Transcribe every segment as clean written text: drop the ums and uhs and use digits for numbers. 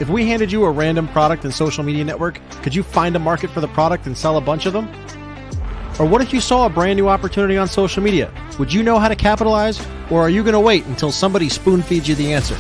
If we handed you a random product and social media network, could you find a market for the product and sell a bunch of them? Or what if you saw a brand new opportunity on social media? Would you know how to capitalize, or are you going to wait until somebody spoon feeds you the answer?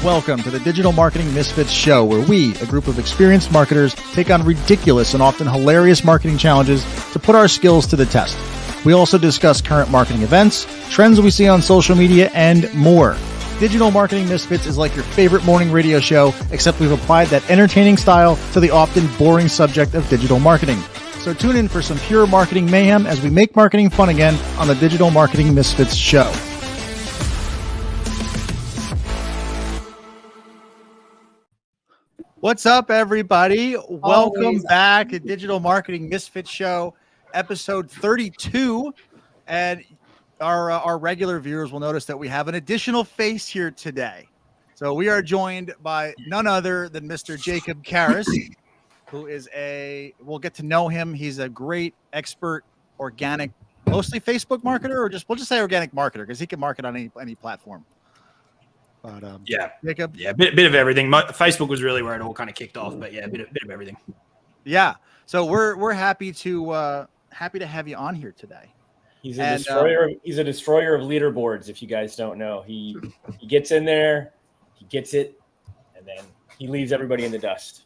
Welcome to the Digital Marketing Misfits Show, where we, a group of experienced marketers, take on ridiculous and often hilarious marketing challenges to put our skills to the test. We also discuss current marketing events, trends we see on social media, and more. Digital Marketing Misfits is like your favorite morning radio show, except we've applied that entertaining style to the often boring subject of digital marketing. So tune in for some pure marketing mayhem as we make marketing fun again on the Digital Marketing Misfits Show. What's up, everybody? Welcome back to Digital Marketing Misfits Show, episode 32. And our regular viewers will notice that we have an additional face here today. So we are joined by none other than Mr. Jacob Caris, who is we'll get to know him. He's a great expert, organic, mostly Facebook marketer, or we'll just say organic marketer, because he can market on any platform. But Jacob, bit of everything. Facebook was really where it all kind of kicked off, but yeah, a bit of everything. Yeah, so we're happy to have you on here today. He's a destroyer. He's a destroyer of leaderboards. If you guys don't know, he gets in there, he gets it, and then he leaves everybody in the dust.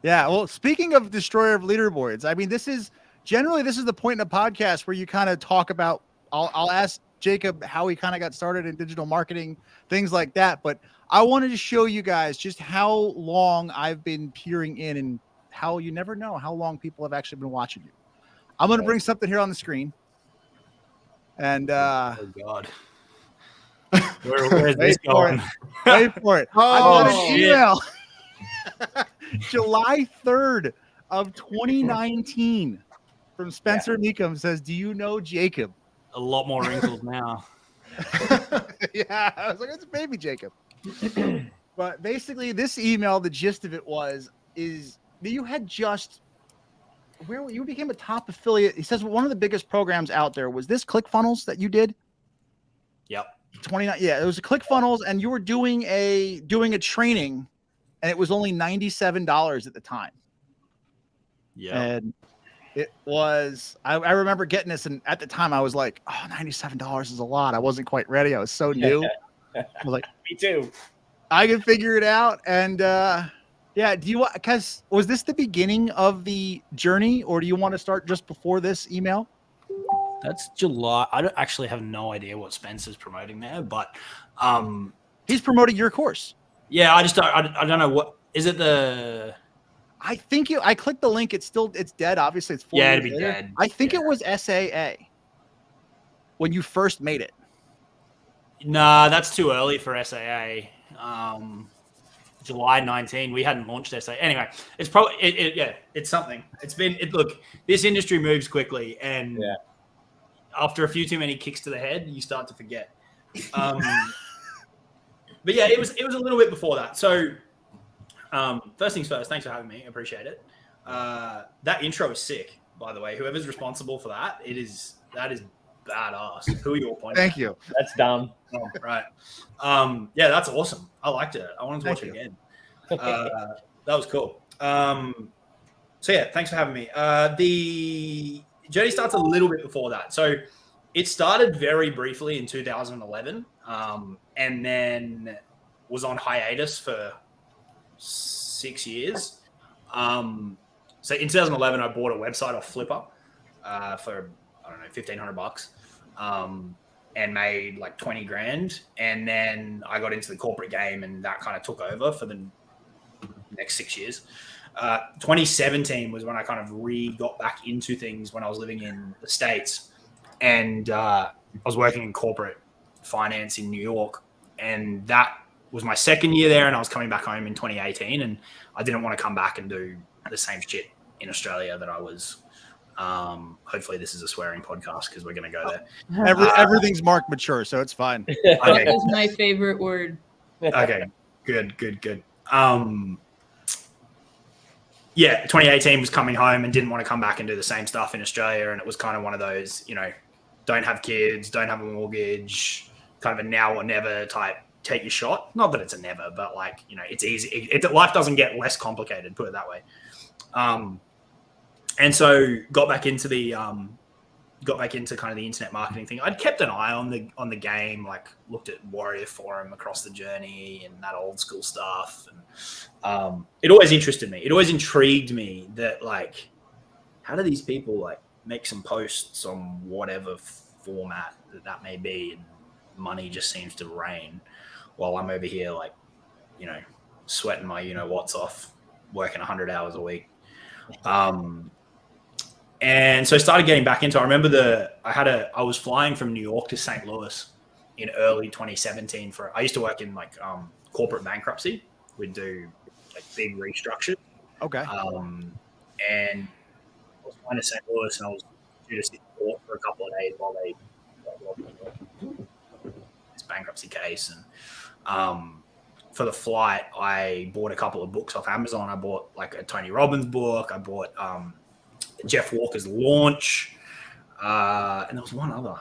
Yeah. Well, speaking of destroyer of leaderboards, I mean, this is the point in a podcast where you kind of talk about. I'll ask Jacob how he kind of got started in digital marketing, things like that. But I wanted to show you guys just how long I've been peering in, and how you never know how long people have actually been watching you. I'm going to bring something here on the screen. And oh God, where is this going? Wait for it. I got an email. July 3rd of 2019 from Spencer Meekum says, "Do you know Jacob?" A lot more wrinkles now. Yeah, I was like, it's baby Jacob. But basically, this email, the gist of it is that you had just. Where you became a top affiliate. He says one of the biggest programs out there was this ClickFunnels that you did. Yep. 29. Yeah, it was a ClickFunnels, and you were doing a training, and it was only $97 at the time. Yeah. And it was. I remember getting this, and at the time I was like, "Oh, $97 is a lot." I wasn't quite ready. I was so new. I was like, "Me too." I can figure it out, and. Yeah, because was this the beginning of the journey, or do you want to start just before this email? That's July. I don't actually have no idea what Spencer's promoting there, but he's promoting your course. Yeah, I don't know what is it. I think I clicked the link. It's dead. Obviously, it's 4 it'd years be later. dead. I think it was SAA when you first made it. Nah, that's too early for SAA. July 19, we hadn't launched SA. Anyway, it's probably it's something. Look, this industry moves quickly, and after a few too many kicks to the head, you start to forget. But yeah, it was a little bit before that. So first things first, thanks for having me. I appreciate it. That intro is sick, by the way. Whoever's responsible for that, that is badass. Who are you all pointing Thank at? you. That's dumb. Oh, right. Yeah, that's awesome. I liked it. I wanted to watch it again. That was cool. So yeah, thanks for having me. The journey starts a little bit before that. So it started very briefly in 2011, and then was on hiatus for 6 years. So in 2011, I bought a website off Flipper for, I don't know, $1,500. And made like 20 grand. And then I got into the corporate game, and that kind of took over for the next 6 years. 2017 was when I kind of got back into things when I was living in the States. And I was working in corporate finance in New York. And that was my second year there. And I was coming back home in 2018. And I didn't want to come back and do the same shit in Australia that I was. Hopefully this is a swearing podcast because we're going to go there. Everything's marked mature, so it's fine. Okay. That is my favorite word. Okay, good. Yeah, 2018 was coming home and didn't want to come back and do the same stuff in Australia. And it was kind of one of those, don't have kids, don't have a mortgage, kind of a now or never type take your shot. Not that it's a never, but like, you know, it's easy. Life doesn't get less complicated, put it that way. And so got back into kind of the internet marketing thing. I'd kept an eye on the game, like looked at Warrior Forum, Across the Journey, and that old school stuff. And it always interested me. It always intrigued me that, like, how do these people like make some posts on whatever format that may be, and money just seems to rain while I'm over here, like, you know, sweating my what's off, working 100 hours a week. And so I started getting back into it. I remember I was flying from New York to St. Louis in early 2017 I used to work in like corporate bankruptcy. We'd do like big restructure. Okay. And I was flying to St. Louis, and I was due to sit in court for a couple of days while they this bankruptcy case. And for the flight, I bought a couple of books off Amazon. I bought like a Tony Robbins book. I bought Jeff Walker's Launch, and there was one other. I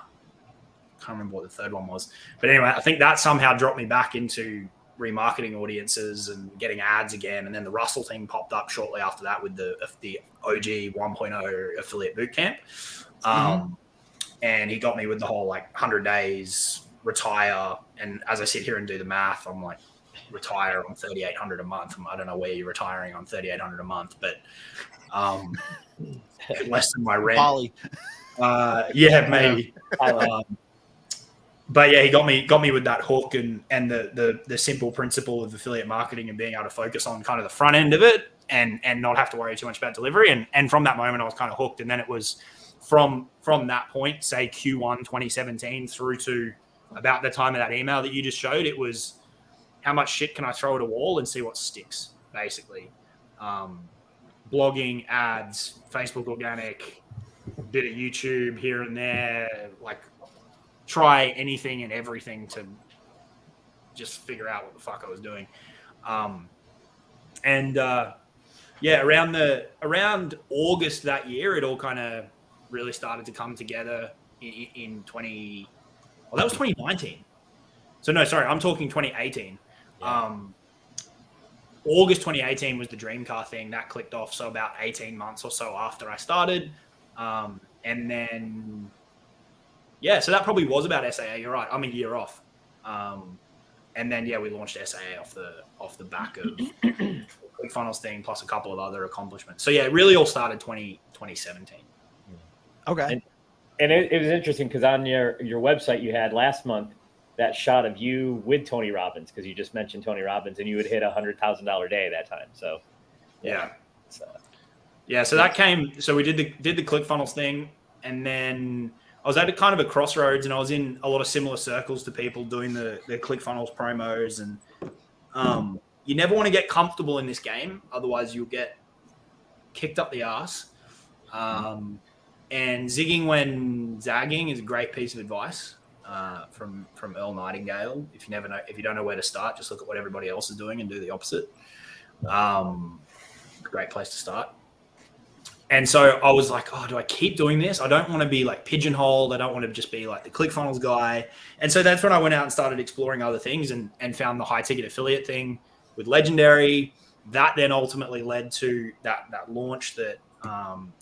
can't remember what the third one was. But anyway, I think that somehow dropped me back into remarketing audiences and getting ads again. And then the Russell thing popped up shortly after that with the OG 1.0 affiliate bootcamp. And he got me with the whole like 100 days, retire. And as I sit here and do the math, I'm like, retire on $3,800 a month. I don't know where you're retiring on $3,800 a month, but less than my rent. Bali. Yeah, maybe. But yeah, he got me with that hook and the simple principle of affiliate marketing and being able to focus on kind of the front end of it and not have to worry too much about delivery. And from that moment, I was kind of hooked. And then it was from that point, say Q1 2017 through to about the time of that email that you just showed, it was how much shit can I throw at a wall and see what sticks, basically. Blogging, ads, Facebook organic, bit of YouTube here and there, like try anything and everything to just figure out what the fuck I was doing. Around August that year, it all kind of really started to come together in 2019. So no, sorry, I'm talking 2018. Yeah. August 2018 was the dream car thing that clicked off. So about 18 months or so after I started. And then, yeah, so that probably was about SAA. You're right. I'm a year off. And then, yeah, we launched SAA off the back of the ClickFunnels thing, plus a couple of other accomplishments. So yeah, it really all started 2017. Okay. And it was interesting because on your website you had last month that shot of you with Tony Robbins, because you just mentioned Tony Robbins, and you had hit $100,000 day that time. So yeah. So that came. So we did the ClickFunnels thing, and then I was at kind of a crossroads, and I was in a lot of similar circles to people doing the ClickFunnels promos, and you never want to get comfortable in this game, otherwise you'll get kicked up the ass. And zigging when zagging is a great piece of advice from Earl Nightingale. If you don't know where to start, just look at what everybody else is doing and do the opposite. Great place to start. And so I was like, oh, do I keep doing this? I don't want to be like pigeonholed. I don't want to just be like the ClickFunnels guy. And so that's when I went out and started exploring other things and found the high ticket affiliate thing with Legendary. That then ultimately led to that launch that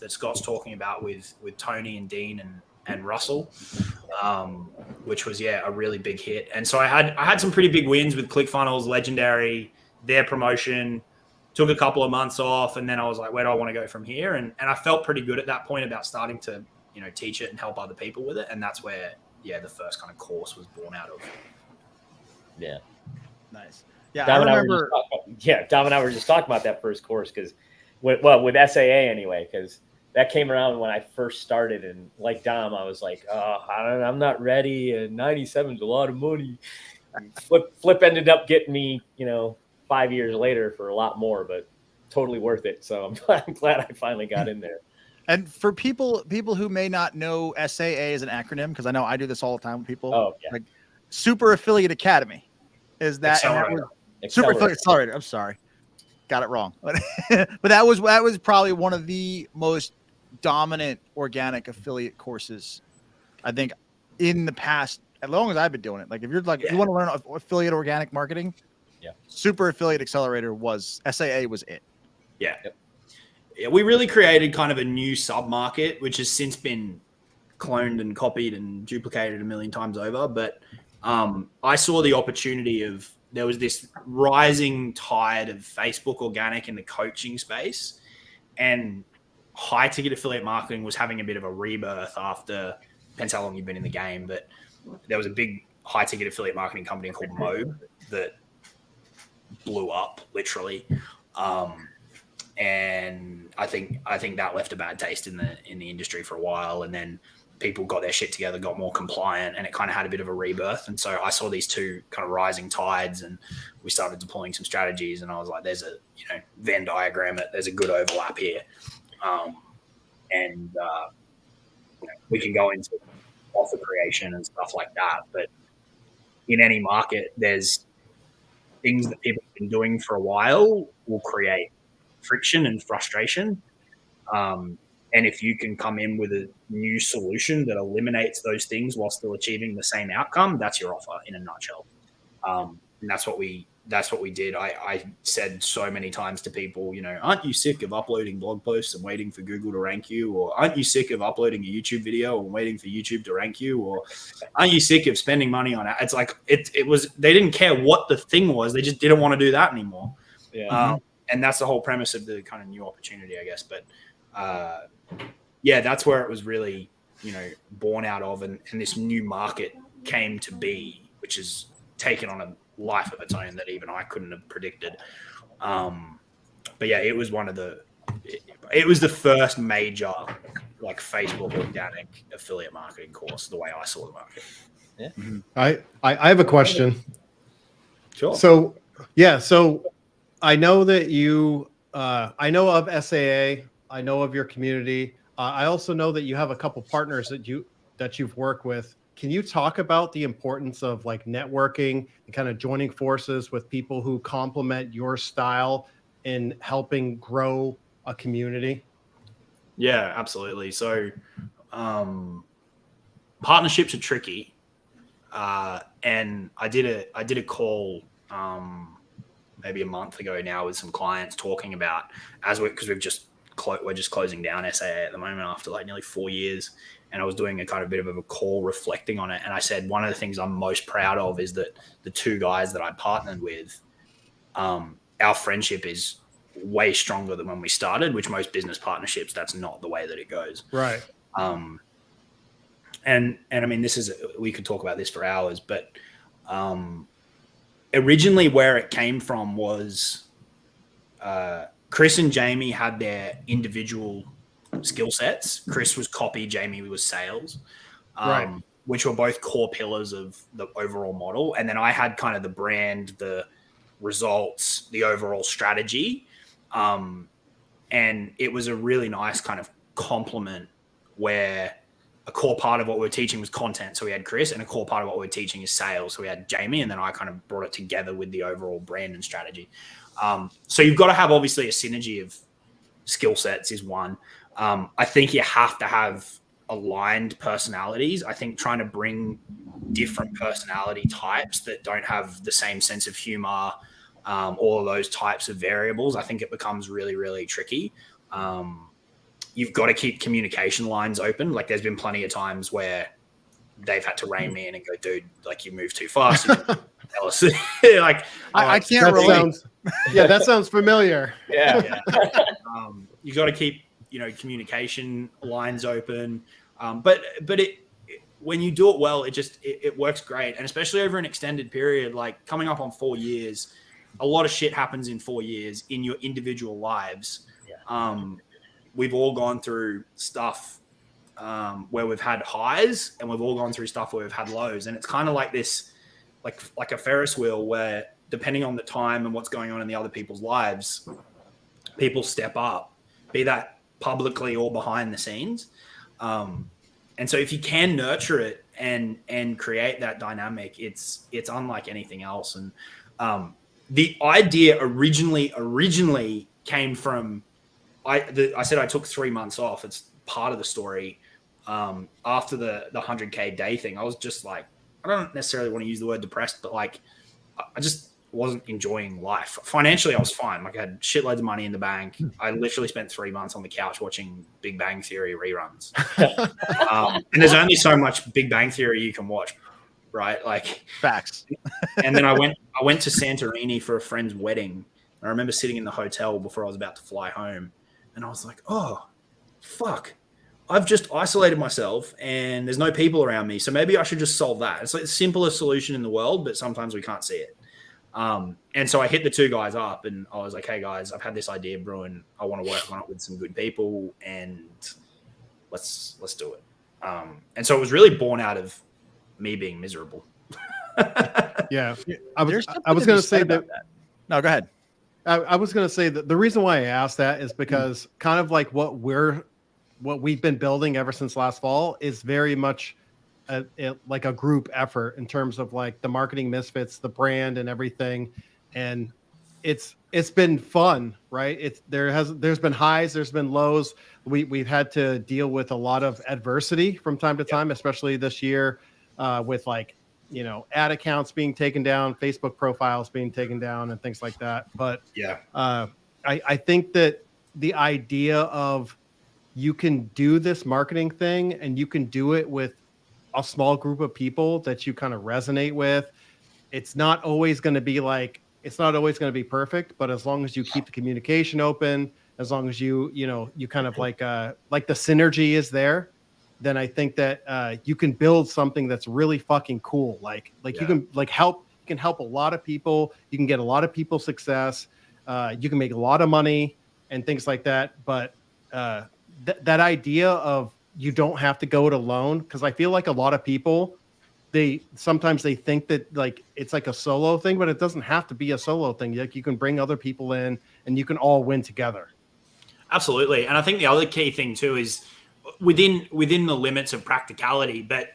Scott's talking about with Tony and Dean and Russell, which was, yeah, a really big hit. And so I had some pretty big wins with ClickFunnels, Legendary, their promotion. Took a couple of months off, and then I was like, where do I want to go from here? And I felt pretty good at that point about starting to, teach it and help other people with it. And that's where, yeah, the first kind of course was born out of. Yeah. Nice. Yeah, Dom I remember. Dom and I were just talking about that first course because, with SAA anyway, because that came around when I first started. And like Dom, I was like, oh, I'm not ready. And 97 is a lot of money. Flip ended up getting me, 5 years later for a lot more, but totally worth it. So I'm glad I finally got in there. And for people who may not know SAA is an acronym, because I know I do this all the time with people. Oh, yeah. Like Super Affiliate Academy is that? Accelerator. Super Affiliate Accelerator. I'm sorry, got it wrong. But that was probably one of the most dominant organic affiliate courses, I think, in the past as long as I've been doing it. Like if you're like if you want to learn affiliate organic marketing, Super Affiliate Accelerator was SAA was it. Yeah. Yeah, we really created kind of a new sub-market, which has since been cloned and copied and duplicated a million times over. But I saw the opportunity of there was this rising tide of Facebook organic in the coaching space, and high ticket affiliate marketing was having a bit of a rebirth after, depends how long you've been in the game, but there was a big high ticket affiliate marketing company called Mobe that blew up literally. And I think that left a bad taste in the industry for a while, and then people got their shit together, got more compliant, and it kind of had a bit of a rebirth. And so I saw these two kind of rising tides, and we started deploying some strategies, and I was like, there's a Venn diagram, there's a good overlap here. We can go into offer creation and stuff like that, but in any market, there's things that people have been doing for a while will create friction and frustration. And if you can come in with a new solution that eliminates those things while still achieving the same outcome, that's your offer in a nutshell. And that's what we did. I said so many times to people, aren't you sick of uploading blog posts and waiting for Google to rank you? Or aren't you sick of uploading a YouTube video and waiting for YouTube to rank you? Or aren't you sick of spending money on it? It's like, it was, they didn't care what the thing was. They just didn't want to do that anymore. Yeah. And that's the whole premise of the kind of new opportunity, I guess. But that's where it was really, born out of, and this new market came to be, which is taken on a life of its own that even I couldn't have predicted. But yeah, it was it was the first major like Facebook organic affiliate marketing course, the way I saw the market. Yeah. Mm-hmm. I have a question. Sure. So I know that you, I know of SAA, I know of your community. I also know that you have a couple partners that you've worked with. Can you talk about the importance of like networking and kind of joining forces with people who complement your style in helping grow a community? Yeah, absolutely. So partnerships are tricky. And I did a call maybe a month ago now with some clients talking about because we're just closing down SAA at the moment after like nearly 4 years. And I was doing a kind of bit of a call reflecting on it. And I said, one of the things I'm most proud of is that the two guys that I partnered with, our friendship is way stronger than when we started, which most business partnerships, that's not the way that it goes. Right. And I mean, we could talk about this for hours, but originally where it came from was Chris and Jamie had their individual skill sets. Chris was copy, Jamie was sales, right, which were both core pillars of the overall model. And then I had kind of the brand, the results, the overall strategy. And it was a really nice kind of complement where a core part of what we were teaching was content. So we had Chris, and a core part of what we were teaching is sales. So we had Jamie, and then I kind of brought it together with the overall brand and strategy. So you've got to have obviously a synergy of skill sets is one. I think you have to have aligned personalities. I think trying to bring different personality types that don't have the same sense of humor, all of those types of variables, I think it becomes really, really tricky. You've got to keep communication lines open. Like there's been plenty of times where they've had to rein me in and go, dude, like you move too fast. Tell us. Like I can't relate. That sounds familiar. Yeah. You got to keep, communication lines open. But when you do it well, it works great. And especially over an extended period, like coming up on 4 years, a lot of shit happens in 4 years in your individual lives. Yeah. We've all gone through stuff where we've had highs, and we've all gone through stuff where we've had lows. And it's kind of like this, like a Ferris wheel where depending on the time and what's going on in the other people's lives, people step up, be that publicly or behind the scenes. And so if you can nurture it and create that dynamic, it's unlike anything else. And the idea originally came from, I said I took 3 months off. It's part of the story. After the 100K day thing, I was just like, I don't necessarily want to use the word depressed, but like I just wasn't enjoying life. Financially, I was fine. Like I had shitloads of money in the bank. I literally spent 3 months on the couch watching Big Bang Theory reruns. And there's only so much Big Bang Theory you can watch, right? Like facts. And then I went to Santorini for a friend's wedding. I remember sitting in the hotel before I was about to fly home, and I was like, oh, fuck. I've just isolated myself and there's no people around me. So maybe I should just solve that. It's like the simplest solution in the world, but sometimes we can't see it. And so I hit the two guys up and I was like, hey guys, I've had this idea brewing. I want to work on it with some good people and let's do it. And so it was really born out of me being miserable. Yeah. I was going to say that. No, go ahead. I was going to say that the reason why I asked that is because kind of like what we've been building ever since last fall is very much like a group effort in terms of like the marketing misfits, the brand and everything. And it's been fun, right? There's been highs, there's been lows. We've had to deal with a lot of adversity from time to time, especially this year with like, ad accounts being taken down, Facebook profiles being taken down and things like that. But yeah, I think that the idea of you can do this marketing thing and you can do it with a small group of people that you kind of resonate with. It's not always going to be perfect, but as long as you keep the communication open, as long as you kind of like the synergy is there, then I think that you can build something that's really fucking cool. Like you can help a lot of people. You can get a lot of people success. You can make a lot of money and things like that. But that idea of you don't have to go it alone, because I feel like a lot of people, sometimes they think that like it's like a solo thing, but it doesn't have to be a solo thing. Like you can bring other people in and you can all win together. Absolutely. And I think the other key thing too is within the limits of practicality, but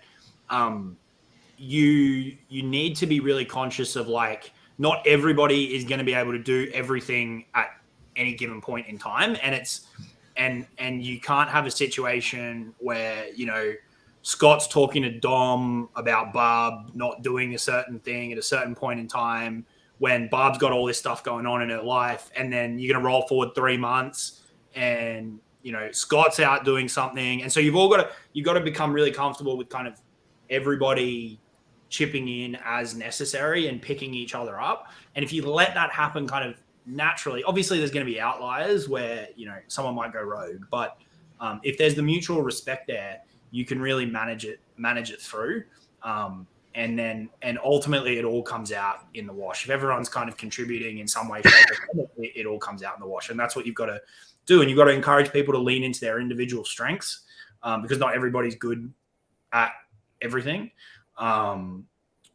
you need to be really conscious of like not everybody is going to be able to do everything at any given point in time, and you can't have a situation where Scott's talking to Dom about Barb not doing a certain thing at a certain point in time when Barb's got all this stuff going on in her life, and then you're going to roll forward 3 months and Scott's out doing something, and so you've got to become really comfortable with kind of everybody chipping in as necessary and picking each other up. And if you let that happen kind of naturally, obviously there's going to be outliers where someone might go rogue, but if there's the mutual respect there, you can really manage it through, and ultimately it all comes out in the wash. If everyone's kind of contributing in some way, it all comes out in the wash, and that's what you've got to do. And you've got to encourage people to lean into their individual strengths, because not everybody's good at everything, and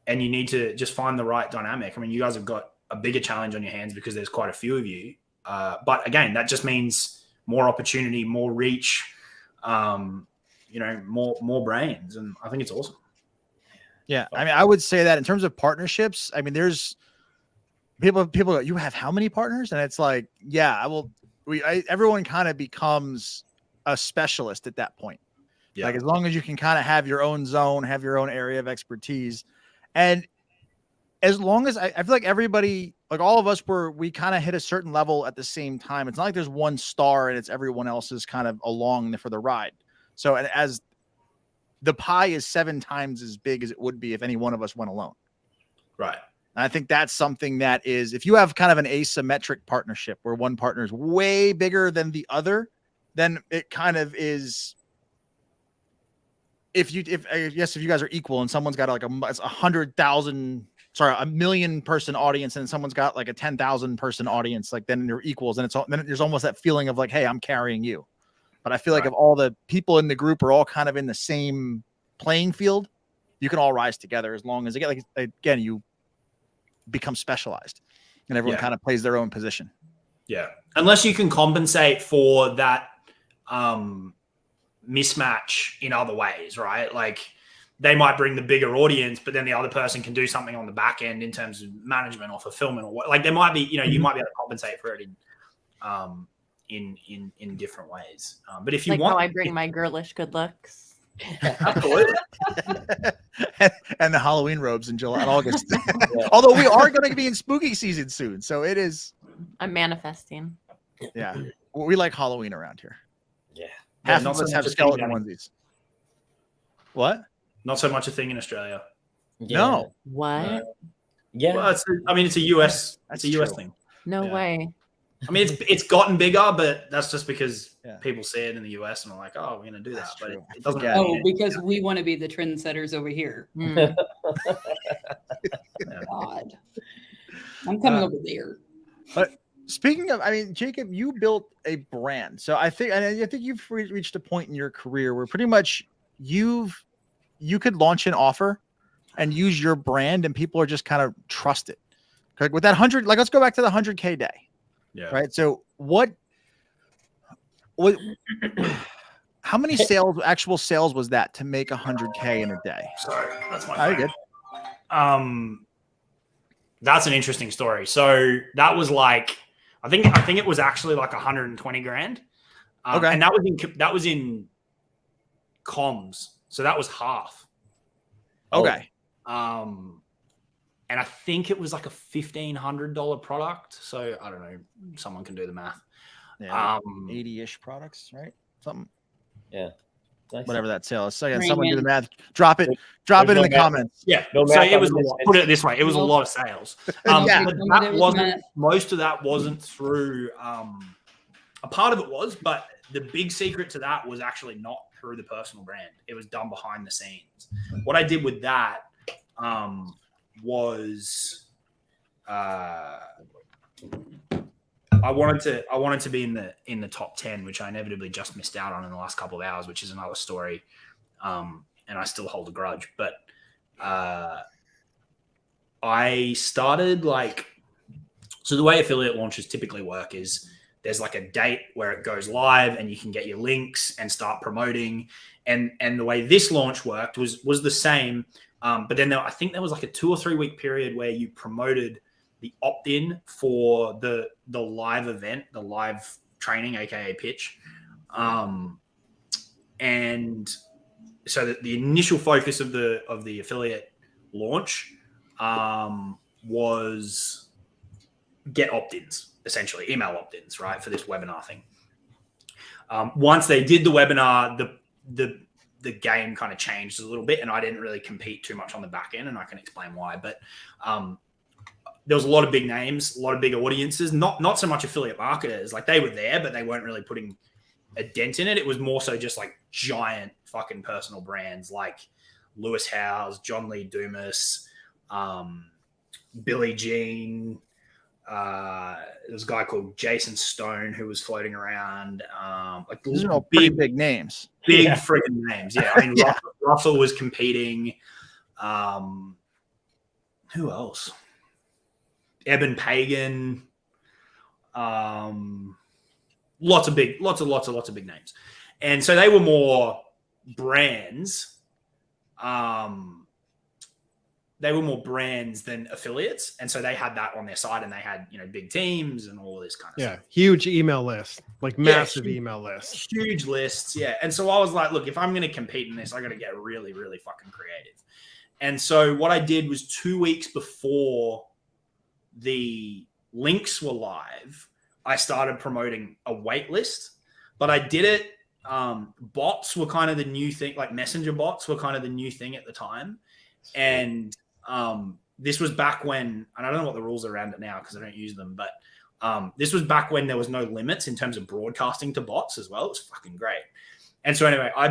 you need to just find the right dynamic. I mean, you guys have got a bigger challenge on your hands because there's quite a few of you, but again, that just means more opportunity, more reach, more brains, and I think it's awesome. Yeah, I mean, I would say that in terms of partnerships, I mean, there's people go, you have how many partners? And it's like, yeah, everyone kind of becomes a specialist at that point. Yeah. Like as long as you can kind of have your own zone, have your own area of expertise, and as long as I feel like everybody, like all of us, we kind of hit a certain level at the same time. It's not like there's one star and it's everyone else's kind of along for the ride. So as the pie is 7 times as big as it would be if any one of us went alone. Right. And I think that's something that is, if you have kind of an asymmetric partnership where one partner is way bigger than the other, then it kind of is, if you guys are equal and someone's got like a million person audience and someone's got like a 10,000 person audience, like then you're equals, and then there's almost that feeling of like, hey, I'm carrying you. But I feel like if all the people in the group are all kind of in the same playing field, you can all rise together as long as again you become specialized and everyone kind of plays their own position. Yeah, unless you can compensate for that mismatch in other ways, right? Like they might bring the bigger audience, but then the other person can do something on the back end in terms of management or fulfillment or what. Like there might be, you might be able to compensate for it in different ways. But if you like want, how I bring my girlish good looks. Absolutely. and and the Halloween robes in July and August. Although we are going to be in spooky season soon, so it is. I'm manifesting. Yeah, we like Halloween around here. Yeah. Half not of so us much have a skeleton thing, onesies. What? Not so much a thing in Australia. No. What? Yeah. Well, it's a US. That's it's a US true. thing. No Yeah. way. I mean, it's gotten bigger, but that's just because Yeah. people see it in the US and are like, "Oh, we're gonna do That's that," but true. it doesn't. Yeah. Really because we want to be the trendsetters over here. Mm. God. I'm coming over there. Speaking of, I mean, Jacob, you built a brand, so I think you've reached a point in your career where pretty much you could launch an offer and use your brand, and people are just kind of trust it. Like with that 100, like let's go back to the 100K day, right? So what, how many actual sales was that to make 100K in a day? Sorry, that's my Oh, phone. Good. That's an interesting story. So that was like, I think it was actually like 120 grand. Okay. And that was in comms. So that was half. Okay. And I think it was like a $1,500 product. So I don't know. Someone can do the math. Yeah, 80-ish products, right? Something. Yeah. Nice. Whatever that sale is. So again, Bring someone do in- the math. Drop it in no the math. comments. Yeah. No So math it on was the a lot. misfits. Put it this way. It was a lot of sales. Yeah. But that wasn't, most of that wasn't through, a part of it was, but the big secret to that was actually not through the personal brand. It was done behind the scenes. What I did with that was I wanted to be in the top 10, which I inevitably just missed out on in the last couple of hours, which is another story. And I still hold a grudge, but I started so the way affiliate launches typically work is there's like a date where it goes live and you can get your links and start promoting. And the way this launch worked was the same. But then I think there was like a 2 or 3 week period where you promoted the opt-in for the live event, the live training, aka pitch. And so the initial focus of the affiliate launch was get opt-ins, essentially email opt-ins, right, for this webinar thing. Once they did the webinar, the game kind of changed a little bit, and I didn't really compete too much on the back end, and I can explain why. But there was a lot of big names, a lot of big audiences, not so much affiliate marketers. Like they were there, but they weren't really putting a dent in it. It was more so just like giant fucking personal brands like Lewis Howes, John Lee Dumas, Billie Jean. There was a guy called Jason Stone who was floating around. Like These are all pretty big names. Big freaking names. Yeah. I mean, Russell was competing. Who else? Eben Pagan. Lots of big names. And so they were more brands. They were more brands than affiliates. And so they had that on their side, and they had, big teams and all this kind of stuff. Huge email list, like massive email lists. Huge lists. Yeah. And so I was like, look, if I'm going to compete in this, I got to get really, really fucking creative. And so what I did was 2 weeks before the links were live, I started promoting a wait list, but I did it. Bots were kind of the new thing, like messenger bots were kind of the new thing at the time. And this was back when, and I don't know what the rules are around it now because I don't use them, but this was back when there was no limits in terms of broadcasting to bots as well. It was fucking great. And so anyway, I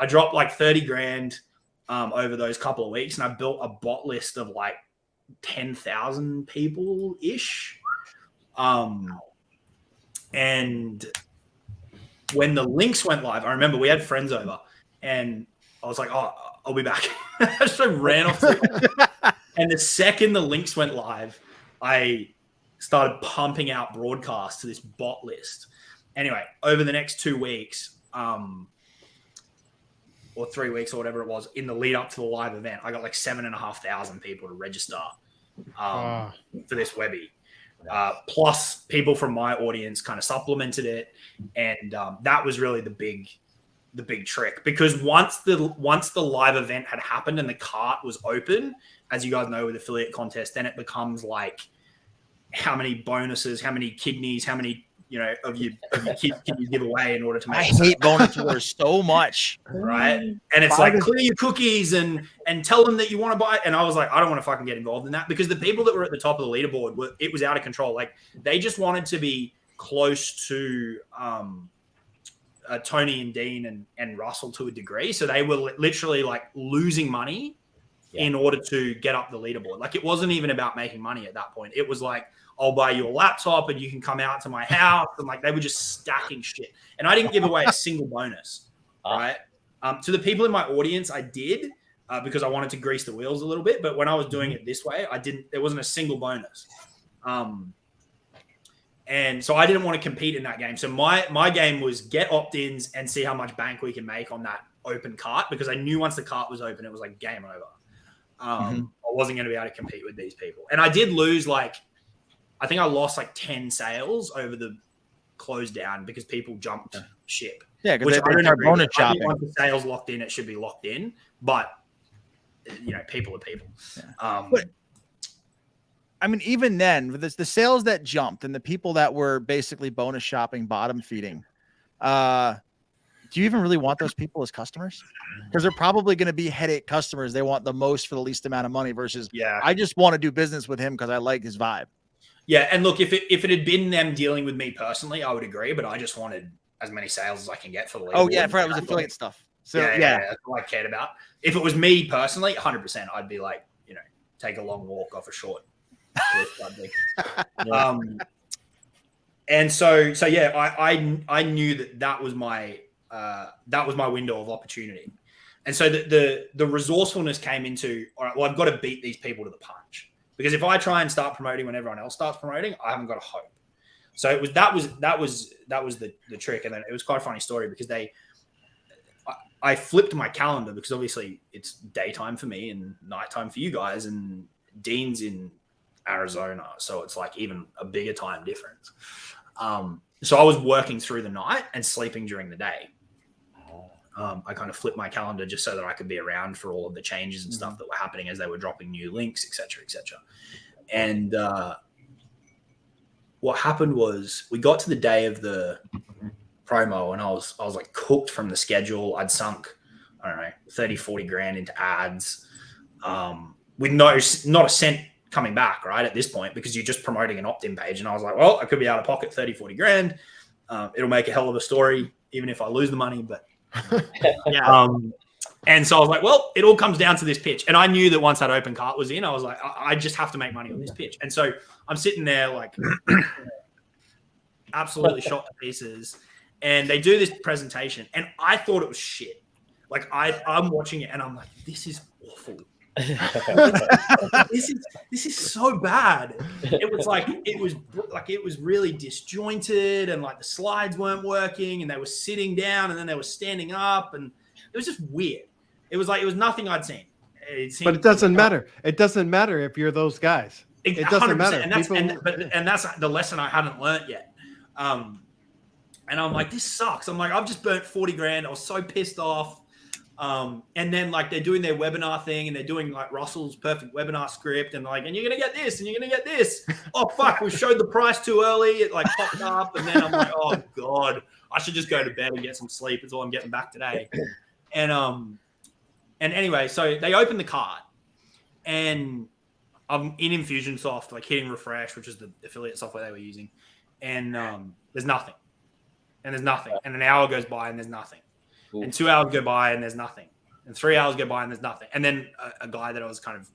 dropped like 30 grand over those couple of weeks, and I built a bot list of like 10,000 people ish. And when the links went live, I remember we had friends over, and I was like, oh, I'll be back. I just ran off. And the second the links went live, I started pumping out broadcasts to this bot list. Anyway, over the next 2 weeks, or 3 weeks or whatever it was, in the lead up to the live event, I got like 7,500 people to register for this Webby. Plus people from my audience kind of supplemented it. And that was really the the big trick, because once the live event had happened and the cart was open, as you guys know with affiliate contests, then it becomes like how many bonuses, how many kidneys, how many of your kids can you give away in order to make. I hate bonus wars so much, right? And it's like clear your cookies and tell them that you want to buy. And I was like, I don't want to fucking get involved in that, because the people that were at the top of the leaderboard it was out of control. Like they just wanted to be close to Tony and Dean and Russell to a degree. So they were literally like losing money in order to get up the leaderboard. Like it wasn't even about making money at that point. It was like, I'll buy you a laptop and you can come out to my house. And like, they were just stacking shit. And I didn't give away a single bonus, right? To the people in my audience, I did because I wanted to grease the wheels a little bit. But when I was doing it this way, there wasn't a single bonus. And so I didn't want to compete in that game. So my game was get opt-ins and see how much bank we can make on that open cart, because I knew once the cart was open, it was like game over. I wasn't going to be able to compete with these people. And I did lose I think I lost 10 sales over the close down because people jumped ship. Yeah, because they start bonus shopping. Once the sales locked in, it should be locked in. But, people are people. Yeah. But, I mean, even then, with the sales that jumped and the people that were basically bonus shopping, bottom feeding, do you even really want those people as customers? Because they're probably going to be headache customers. They want the most for the least amount of money versus, I just want to do business with him because I like his vibe. Yeah, and look, if it had been them dealing with me personally, I would agree. But I just wanted as many sales as I can get for the league. Oh yeah, I forgot it was affiliate stuff. So yeah, that's all I cared about. If it was me personally, 100%, I'd be like, take a long walk off a short. And so yeah, I knew that was my window of opportunity. And so the resourcefulness came into, all right, well, I've got to beat these people to the punch. Because if I try and start promoting when everyone else starts promoting, I haven't got a hope. So that was the trick. And then it was quite a funny story because I flipped my calendar because obviously it's daytime for me and nighttime for you guys, and Dean's in Arizona, so it's like even a bigger time difference. So I was working through the night and sleeping during the day. I kind of flipped my calendar just so that I could be around for all of the changes and stuff that were happening as they were dropping new links, et cetera, et cetera. And what happened was we got to the day of the promo and I was like cooked from the schedule. I'd sunk, I don't know, 30, 40 grand into ads with not a cent coming back, right, at this point, because you're just promoting an opt-in page. And I was like, well, I could be out of pocket 30, 40 grand. It'll make a hell of a story, even if I lose the money, but and so I was like, well, it all comes down to this pitch. And I knew that once that open cart was in, I was like, I just have to make money on this pitch. And so I'm sitting there like absolutely shot to pieces. And they do this presentation and I thought it was shit. Like I'm watching it and I'm like, this is awful. this is so bad. It was really disjointed and like the slides weren't working and they were sitting down and then they were standing up and it was just weird. It was nothing I'd seen. But it doesn't matter. It doesn't matter if you're those guys. It doesn't matter. And that's the lesson I hadn't learned yet. And I'm like, this sucks. I'm like, I've just burnt 40 grand. I was so pissed off. And then like they're doing their webinar thing and they're doing like Russell's perfect webinar script and like, and you're going to get this and you're going to get this. Oh, fuck. We showed the price too early. It like popped up. And then I'm like, oh God, I should just go to bed and get some sleep. It's all I'm getting back today. And anyway, so they opened the cart and I'm in Infusionsoft, like hitting refresh, which is the affiliate software they were using. And there's nothing. And there's nothing. And an hour goes by and there's nothing. Ooh. And 2 hours go by and there's nothing. And 3 hours go by and there's nothing. And then a guy that I was kind of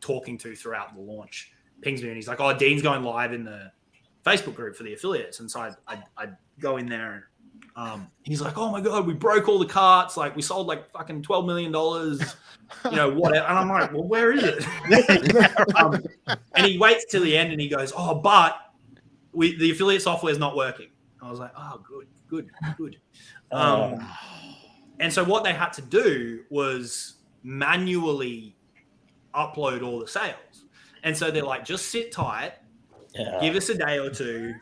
talking to throughout the launch pings me and he's like, oh, Dean's going live in the Facebook group for the affiliates. And so I go in there and he's like, oh my God, we broke all the carts. Like we sold like fucking $12 million, whatever. And I'm like, well, where is it? And he waits till the end and he goes, oh, but the affiliate software is not working. I was like, oh, good. And so what they had to do was manually upload all the sales. And so they're like, just sit tight, give us a day or two,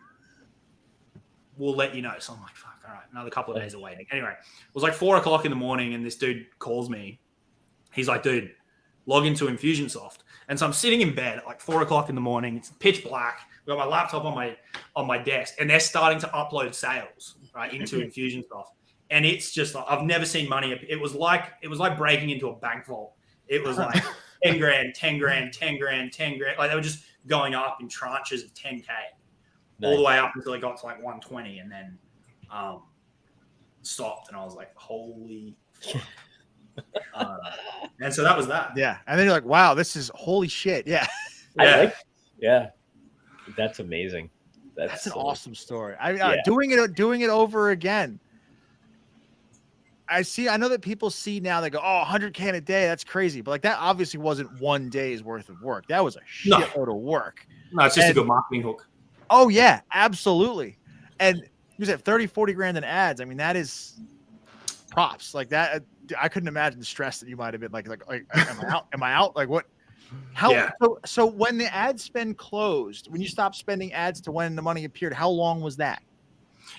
we'll let you know. So I'm like, fuck, all all right, another couple of days of waiting. Anyway, it was like 4 o'clock in the morning, and this dude calls me. He's like, dude, log into Infusionsoft. And so I'm sitting in bed at like 4 o'clock in the morning. It's pitch black. I've got my laptop on my desk, and they're starting to upload sales right into Infusionsoft. And it's just like, I've never seen money. It was like breaking into a bank vault. It was like 10 grand, 10 grand, 10 grand, 10 grand. Like they were just going up in tranches of 10K all the way up until it got to like 120, and then stopped. And I was like, holy fuck. And so that was that. Yeah. And then you're like, wow, this is holy shit. Yeah. Yeah. That's amazing. That's an awesome story. Doing it over again. I know that people see now, they go, oh, 100K in a day. That's crazy. But like that obviously wasn't one day's worth of work. That was a shitload of work. No, it's just a good marketing hook. Oh yeah, absolutely. And you said 30, 40 grand in ads. I mean, that is props like that. I couldn't imagine the stress that you might've been like, am I out? Am I out? Like what? How? Yeah. So when the ad spend closed, when you stopped spending ads to when the money appeared, how long was that?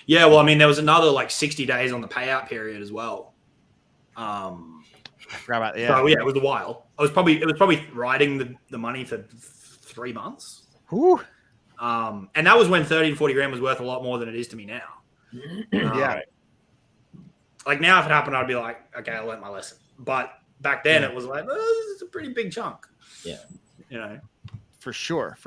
Yeah, well, I mean, there was another like 60 days on the payout period as well. I forgot about that. So yeah, it was a while. It was probably riding the money for 3 months. Whew. And that was when 30 to 40 grand was worth a lot more than it is to me now. Yeah. Like now, if it happened, I'd be like, okay, I learned my lesson. But back then, it was like, oh, this is a pretty big chunk. Yeah. You know, for sure.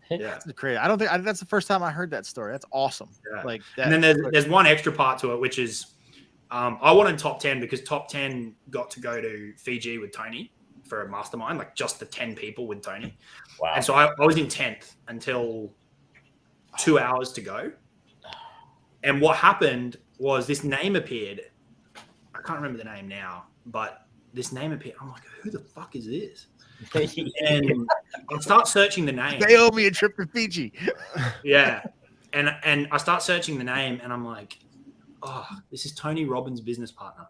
Yeah, that's crazy. I don't think that's the first time I heard that story. That's awesome. Yeah. Like that, and then there's one extra part to it, which is I wanted top 10 because top 10 got to go to Fiji with Tony for a mastermind, like just the 10 people with Tony. Wow. And so I was in 10th until 2 hours to go. And what happened was this name appeared. I can't remember the name now, but this name appeared. I'm like, who the fuck is this? And I start searching the name. They owe me a trip to Fiji. Yeah. And I start searching the name, and I'm like, oh, this is Tony Robbins' business partner.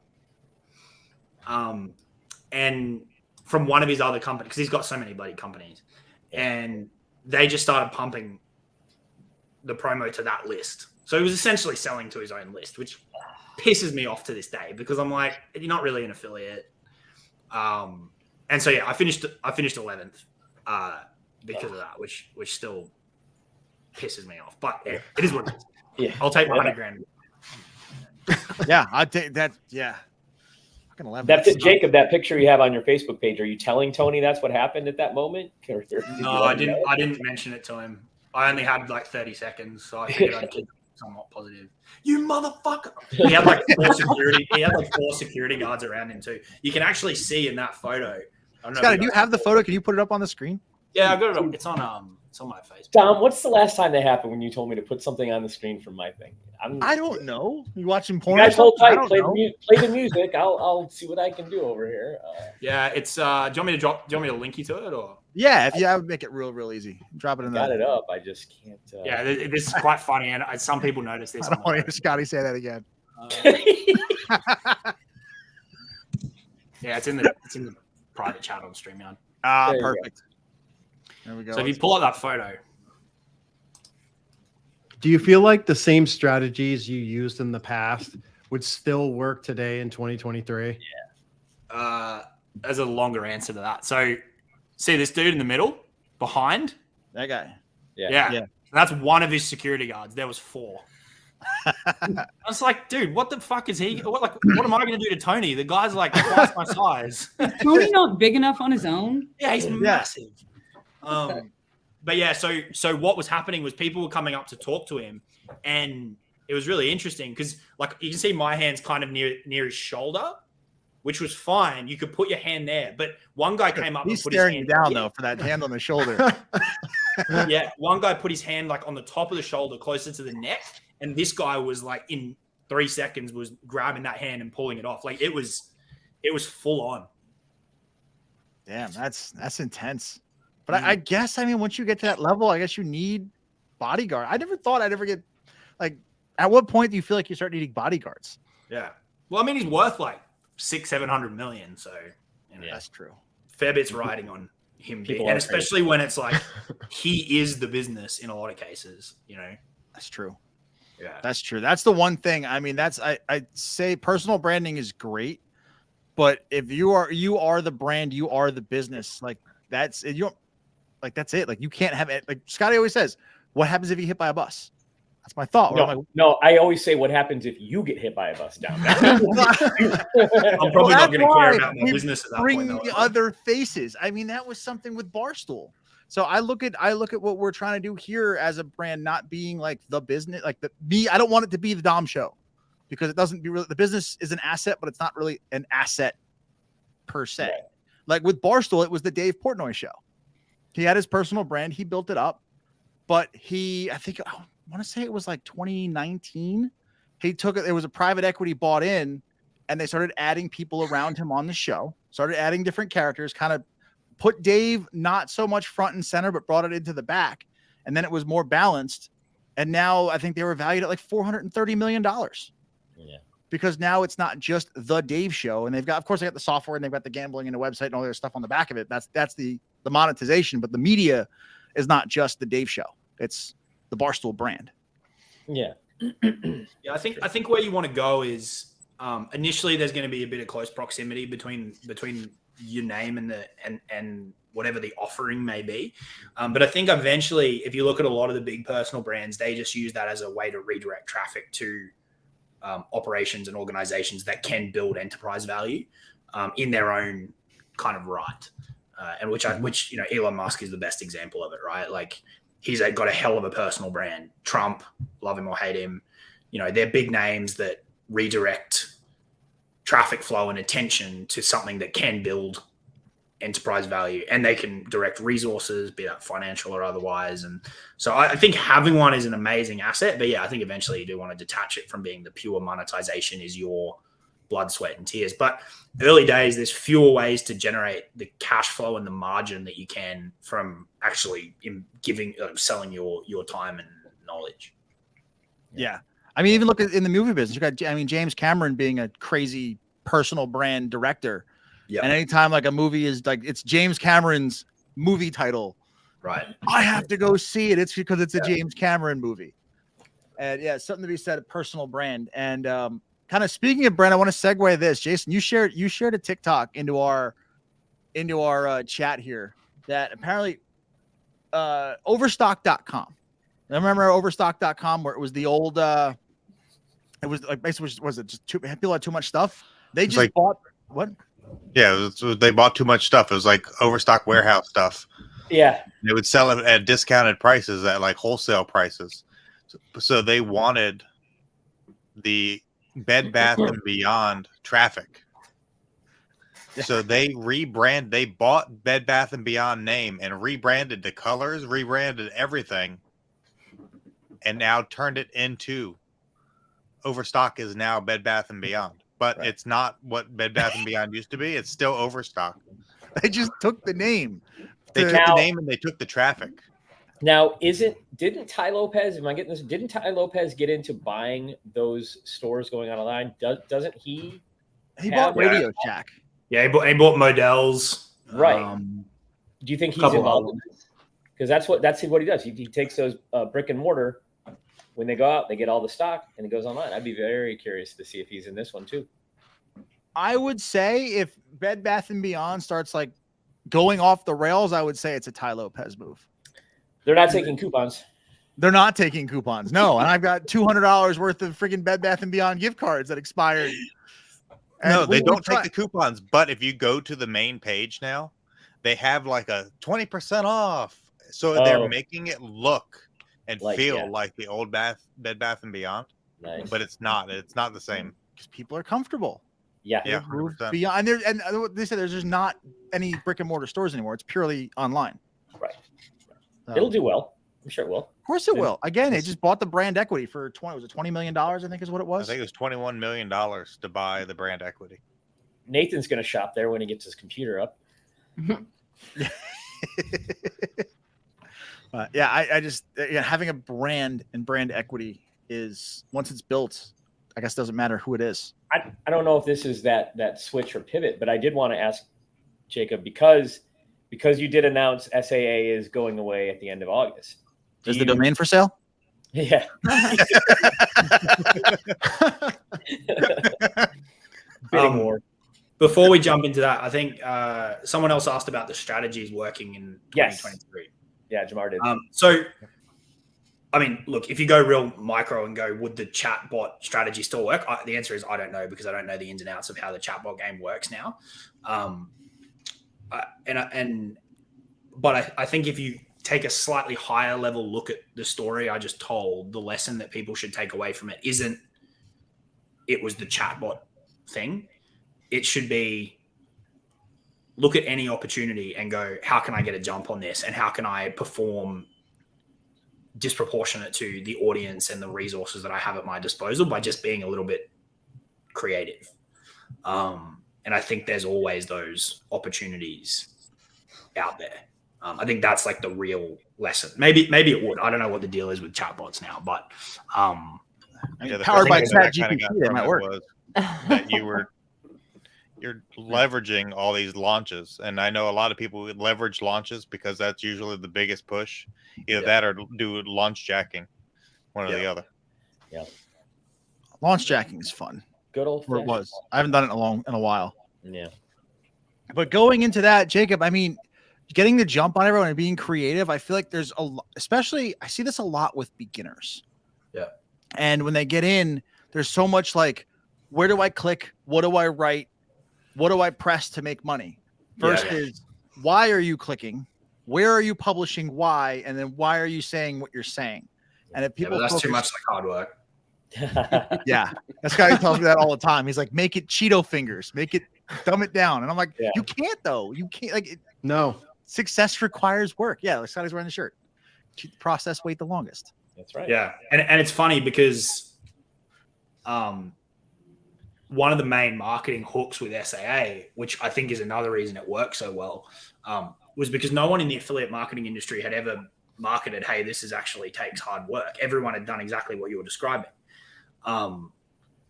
And from one of his other companies, because he's got so many bloody companies. And they just started pumping the promo to that list. So he was essentially selling to his own list, which pisses me off to this day because I'm like, you're not really an affiliate. And so yeah, I finished 11th because of that, which still pisses me off. But yeah, it is what it is. Yeah, I'll take my 100 grand. Yeah, I'd take that. Yeah, fucking 11. Jacob, that picture you have on your Facebook page, are you telling Tony that's what happened at that moment? No, I didn't. I didn't mention it to him. I only had like 30 seconds, so I figured I'd keep somewhat positive. You motherfucker! He had like 4 security. He had like 4 security guards around him too. You can actually see in that photo. Scott, do you have the photo? Can you put it up on the screen? Yeah, I got it up. It's on my Facebook. Tom, what's the last time that happened when you told me to put something on the screen from my thing? I don't know. You watching porn? You guys hold tight. Play the music. I'll see what I can do over here. Yeah, it's. Do you want me to link you to it or? Yeah, I would make it real easy. Drop it in there. Got it up. I just can't. Yeah, this is quite funny, and some people notice this. I don't want to hear Scotty say that again. Yeah, it's in the private chat on StreamYard. Perfect. There we go. So if you pull up that photo. Do you feel like the same strategies you used in the past would still work today in 2023? Yeah. There's a longer answer to that. So see this dude in the middle behind? That guy. Yeah. That's one of his security guards. There was 4. I was like, dude, what the fuck is he? What am I going to do to Tony? The guy's like twice my size. Tony not big enough on his own? Yeah, he's massive. But yeah, so what was happening was people were coming up to talk to him, and it was really interesting because like you can see my hand's kind of near his shoulder, which was fine. You could put your hand there, but one guy came up. He's and put staring his hand you down though for that hand on the shoulder. Yeah, one guy put his hand like on the top of the shoulder, closer to the neck, and this guy was like in 3 seconds was grabbing that hand and pulling it off. Like it was full on. Damn, that's intense. But I guess, I mean, once you get to that level, I guess you need bodyguard. I never thought I'd ever get, like, at what point do you feel like you start needing bodyguards? Yeah. Well, I mean, he's worth like 600-700 million. So, you know, that's true. Fair bit's riding on him. And especially when it's like, he is the business in a lot of cases, you know. That's true. Yeah, That's true. That's the one thing. I mean, I'd say personal branding is great, but if you are the brand, you are the business. Like that's it. You don't like that's it. Like you can't have it. Like Scotty always says, what happens if you get hit by a bus? That's my thought. No, I always say what happens if you get hit by a bus down. I'm probably not going to care about my business at that point. Bring the other faces. I mean, that was something with Barstool. So I look at what we're trying to do here as a brand, not being like the business, like I don't want it to be the Dom show because it doesn't be really, the business is an asset, but it's not really an asset per se. Right. Like with Barstool, it was the Dave Portnoy show. He had his personal brand. He built it up, but I want to say it was like 2019. He took it. It was a private equity bought in, and they started adding people around him on the show, started adding different characters, kind of put Dave not so much front and center, but brought it into the back. And then it was more balanced. And now I think they were valued at like $430 million. Yeah. Because now it's not just the Dave show. And of course they got the software and they've got the gambling and the website and all their stuff on the back of it. That's the monetization, but the media is not just the Dave show. It's the Barstool brand. Yeah. Yeah. I think where you want to go is initially there's going to be a bit of close proximity between your name and whatever the offering may be. But I think eventually, if you look at a lot of the big personal brands, they just use that as a way to redirect traffic to operations and organizations that can build enterprise value in their own kind of right. And which Elon Musk is the best example of it, right? Like he's got a hell of a personal brand. Trump, love him or hate him, they're big names that redirect traffic flow and attention to something that can build enterprise value, and they can direct resources, be that financial or otherwise. And so I think having one is an amazing asset, but yeah, I think eventually you do want to detach it from being the pure monetization is your blood, sweat, and tears. But early days, there's fewer ways to generate the cash flow and the margin that you can from actually selling your time and knowledge. Yeah. I mean, even look at in the movie business, you got, James Cameron being a crazy personal brand director. Yeah. And anytime like a movie is like, it's James Cameron's movie title, right? I have to go see it. It's because it's a James Cameron movie. And yeah, something to be said, a personal brand. And kind of speaking of brand, I want to segue this. Jason, you shared a TikTok into our chat here that apparently overstock.com. I remember overstock.com where it was the old it was like basically was it just people had too much stuff? They just bought what? Yeah, they bought too much stuff. It was like overstock warehouse stuff. Yeah. They would sell it at discounted prices, at like wholesale prices. So they wanted the Bed Bath and Beyond traffic. So they bought Bed Bath and Beyond name and rebranded the colors, rebranded everything, and now turned it into Overstock is now Bed Bath and Beyond. But it's not what Bed Bath and Beyond used to be. It's still Overstock. They just took the name. They took the name and they took the traffic. Now, didn't Ty Lopez, am I getting this? Didn't Ty Lopez get into buying those stores going online? Doesn't he? He bought Radio Shack. Yeah, he bought Modell's. Right. Do you think he's involved in this? Because that's what he does. He takes those brick and mortar. When they go out, they get all the stock and it goes online. I'd be very curious to see if he's in this one too. I would say if Bed Bath & Beyond starts like going off the rails, I would say it's a Ty Lopez move. They're not taking coupons. They're not taking coupons. No. And I've got $200 worth of freaking Bed Bath & Beyond gift cards that expired. No, they don't take the coupons. But if you go to the main page now, they have like a 20% off. So they're making it look and feel like the old Bed Bath & Beyond. Nice. But it's not. It's not the same. Because people are comfortable. Yeah. Beyond, and they said there's just not any brick and mortar stores anymore. It's purely online. Right. It'll do well. I'm sure it will. Of course it will. Again, they just bought the brand equity for $20 million, I think is what it was. I think it was $21 million to buy the brand equity. Nathan's going to shop there when he gets his computer up. I just having a brand and brand equity is once it's built, I guess it doesn't matter who it is. I don't know if this is that switch or pivot, but I did want to ask Jacob because you did announce SAA is going away at the end of August. Is the domain for sale? Yeah. Bidding war. Before we jump into that, I think someone else asked about the strategies working in 2023. Yeah, Jamar did. So, I mean, look, if you go real micro and go, would the chatbot strategy still work? The answer is I don't know, because I don't know the ins and outs of how the chatbot game works now. But I think if you take a slightly higher level look at the story I just told, the lesson that people should take away from it isn't it was the chatbot thing. It should be look at any opportunity and go, how can I get a jump on this? And how can I perform disproportionate to the audience and the resources that I have at my disposal by just being a little bit creative. And I think there's always those opportunities out there. I think that's like the real lesson. Maybe it would. I don't know what the deal is with chatbots now, but powered by ChatGPT, that might work. That you're leveraging all these launches, and I know a lot of people would leverage launches because that's usually the biggest push. Either that or do launch jacking, one or the other. Yeah, launch jacking is fun. Good old. Or it was. I haven't done it in a while. Yeah, but going into that, Jacob, I mean, getting the jump on everyone and being creative, I feel like there's especially I see this a lot with beginners. Yeah, and when they get in, there's so much like, where do I click? What do I write? What do I press to make money? First is, why are you clicking? Where are you publishing? Why? And then why are you saying what you're saying? And if people that's too much like hard work. Yeah, this guy tells me that all the time. He's like, make it Cheeto fingers, dumb it down. And I'm like, you can't though. You can't no. Success requires work. Yeah, like Scotty's wearing the shirt. Process wait the longest. That's right. Yeah, and it's funny because one of the main marketing hooks with SAA, which I think is another reason it works so well, was because no one in the affiliate marketing industry had ever marketed, hey, this actually takes hard work. Everyone had done exactly what you were describing,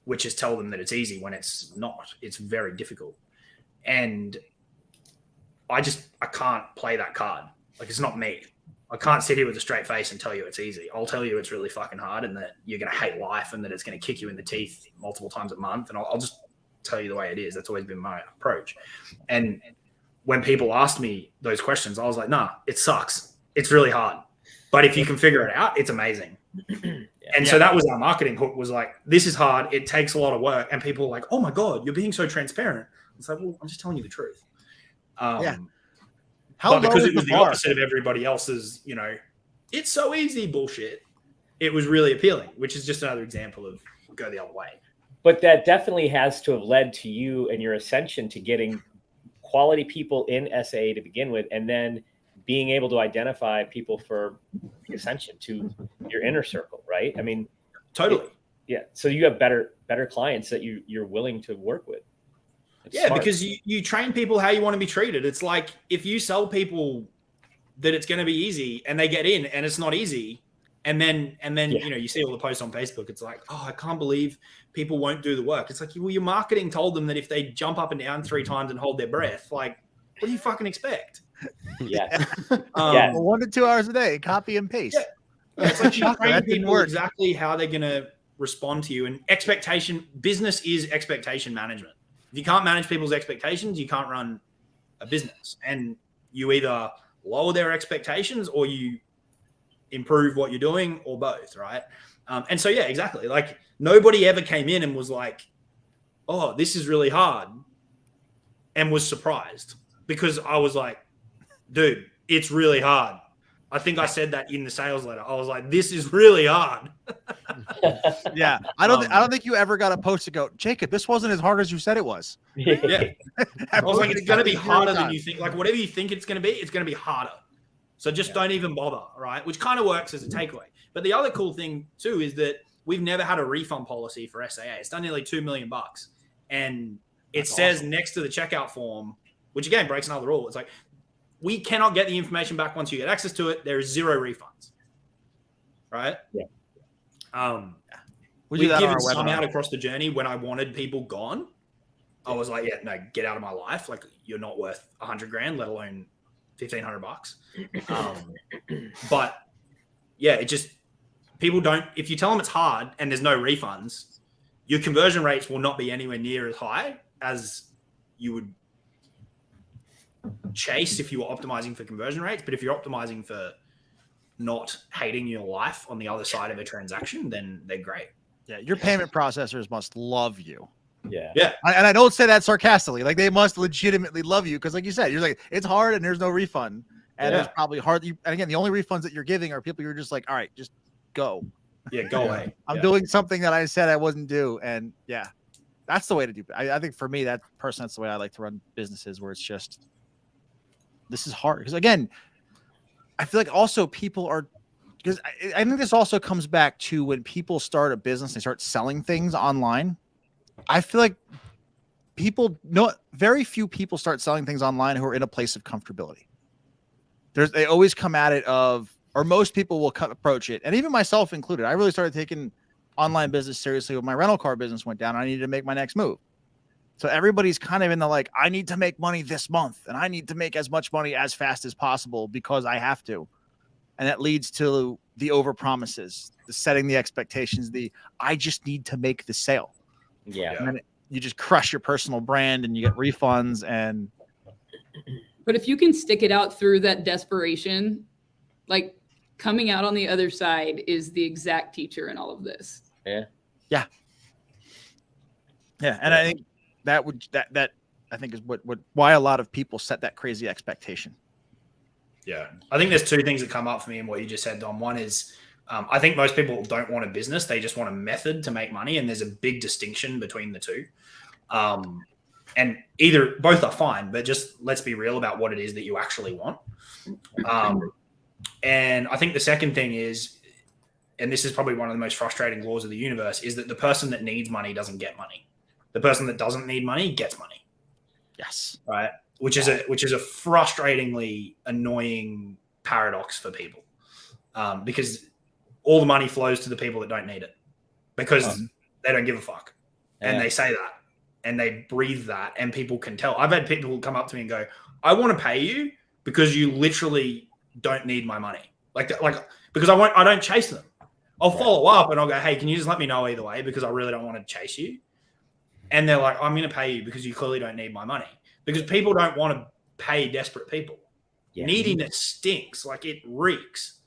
which is tell them that it's easy when it's not. It's very difficult. And I can't play that card. Like, it's not me. I can't sit here with a straight face and tell you it's easy. I'll tell you it's really fucking hard and that you're going to hate life and that it's going to kick you in the teeth multiple times a month. And I'll just tell you the way it is. That's always been my approach. And when people asked me those questions, I was like, nah, it sucks. It's really hard. But if you can figure it out, it's amazing. So that was our marketing hook, was like, this is hard. It takes a lot of work. And people were like, oh my God, you're being so transparent. It's like, well, I'm just telling you the truth. But because it was the opposite of everybody else's, it's so easy bullshit, it was really appealing, which is just another example of go the other way. But that definitely has to have led to you and your ascension to getting quality people in SAA to begin with, and then being able to identify people for the ascension to your inner circle, right? I mean, totally. So you have better clients that you're willing to work with. It's smart. Because you train people how you want to be treated. It's like if you sell people that it's going to be easy and they get in and it's not easy, and then you see all the posts on Facebook. It's like, oh, I can't believe people won't do the work. It's like, well, your marketing told them that if they jump up and down 3 times and hold their breath, like, what do you fucking expect? Yeah. 1 to 2 hours a day, copy and paste. Yeah. It's like you train people exactly how they're going to respond to you. And business is expectation management. If you can't manage people's expectations, you can't run a business. And you either lower their expectations or you improve what you're doing, or both, right? And so, yeah, exactly. Like, nobody ever came in and was like, oh, this is really hard, and was surprised, because I was like, dude, it's really hard. I think I said that in the sales letter. I was like, this is really hard. Yeah. I don't think you ever got a post to go, Jacob, this wasn't as hard as you said it was. Yeah. I was like, it's going to be harder than you think. Like, whatever you think it's going to be harder. So just don't even bother, right? Which kind of works as a takeaway. But the other cool thing too is that we've never had a refund policy for SAA. It's done nearly $2 million. And it says next to the checkout form, which again breaks another rule. It's like, we cannot get the information back once you get access to it. There is 0 refunds, right? Yeah. We've given some out across the journey when I wanted people gone. I was like, yeah, no, get out of my life. Like, you're not worth $100,000, let alone $1,500. But yeah, people don't. If you tell them it's hard and there's no refunds, your conversion rates will not be anywhere near as high as you would chase if you were optimizing for conversion rates. But if you're optimizing for not hating your life on the other side of a transaction, then they're great. Yeah, your payment processors must love you. Yeah. And I don't say that sarcastically. Like, they must legitimately love you because, like you said, you're like, it's hard and there's no refund, and there's probably hard. And again, the only refunds that you're giving are people you're just like, all right, just go. Yeah, go away. I'm doing something that I said I wasn't due, and that's the way to do it. I think for me, that's the way I like to run businesses, where it's just, this is hard. Because again, I feel like also people are, because I think this also comes back to when people start a business, they start selling things online. I feel like very few people start selling things online who are in a place of comfortability. They always come at it or most people will approach it, and even myself included. I really started taking online business seriously when my rental car business went down. I needed to make my next move. So everybody's kind of in the like, I need to make money this month, and I need to make as much money as fast as possible because I have to. And that leads to the over promises, the setting the expectations, I just need to make the sale. Yeah. And then you just crush your personal brand and you get refunds. But if you can stick it out through that desperation, like, coming out on the other side is the exact teacher in all of this. Yeah. And I think that I think is why a lot of people set that crazy expectation. Yeah. I think there's two things that come up for me in what you just said, Dom. One is, I think most people don't want a business. They just want a method to make money. And there's a big distinction between the two. And both are fine, but just let's be real about what it is that you actually want. And I think the second thing is, and this is probably one of the most frustrating laws of the universe, is that the person that needs money doesn't get money. The person that doesn't need money gets money. Yes. Right. Which is a frustratingly annoying paradox for people, because all the money flows to the people that don't need it because they don't give a fuck. And they say that and they breathe that, and people can tell. I've had people come up to me and go, I want to pay you because you literally don't need my money. Like because I don't chase them. I'll follow up and I'll go, hey, can you just let me know either way? Because I really don't want to chase you. And they're like, I'm going to pay you because you clearly don't need my money. Because people don't want to pay desperate people. Yeah. Neediness stinks. Like, it reeks.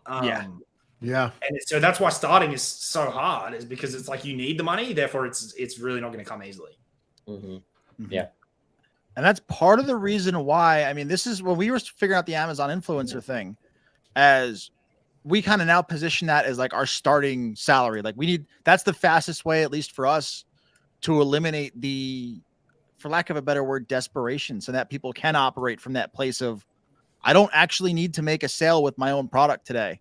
Yeah. And so that's why starting is so hard, is because it's like you need the money. Therefore, it's really not going to come easily. Mm-hmm. Yeah. And that's part of the reason why, I mean, this is when we were figuring out the Amazon influencer thing, as we kind of now position that as like our starting salary. Like, that's the fastest way, at least for us, to eliminate the, for lack of a better word, desperation, so that people can operate from that place of, I don't actually need to make a sale with my own product today.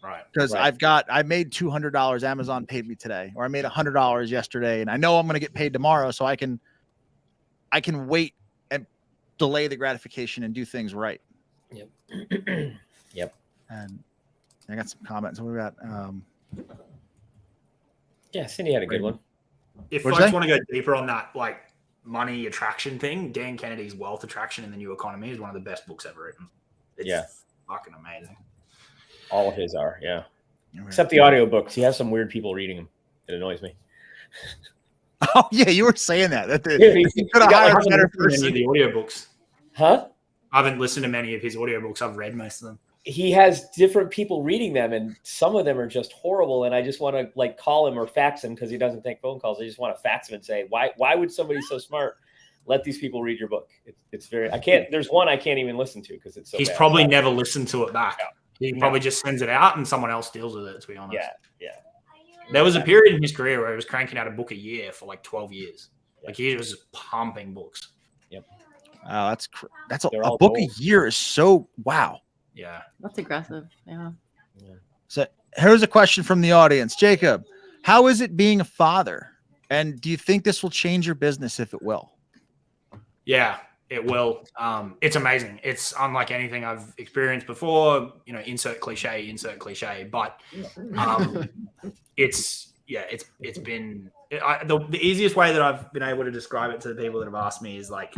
Right. Because I made $200, Amazon paid me today, or I made $100 yesterday, and I know I'm going to get paid tomorrow, so I can wait and delay the gratification and do things right. Yep. And I got some comments. What we got? Yeah, Cindy had a good one. If folks want to go deeper on that, like, money attraction thing, Dan Kennedy's Wealth Attraction in the New Economy is one of the best books ever written. It's fucking amazing. All of his are, yeah. Except the audiobooks. He has some weird people reading them. It annoys me. Oh, yeah, you were saying that. You could have hired a better person. The audiobooks. Huh? I haven't listened to many of his audiobooks. I've read most of them. He has different people reading them, and some of them are just horrible. And I just want to like call him or fax him because he doesn't take phone calls. I just want to fax him and say, why would somebody so smart let these people read your book? It's very, I can't, there's one I can't even listen to because it's so He's bad. probably never listened to it back. He probably just sends it out and someone else deals with it, to be honest. Yeah. There was a period in his career where he was cranking out a book a year for like 12 years. Like, he was just pumping books. Yep. Wow, that's a book gold. A year is so wow. Yeah. That's aggressive. Yeah. So here's a question from the audience. Jacob, how is it being a father? And do you think this will change your business if it will? Yeah, it will. It's amazing. It's unlike anything I've experienced before, insert cliche, but it's been the easiest way that I've been able to describe it to the people that have asked me is like,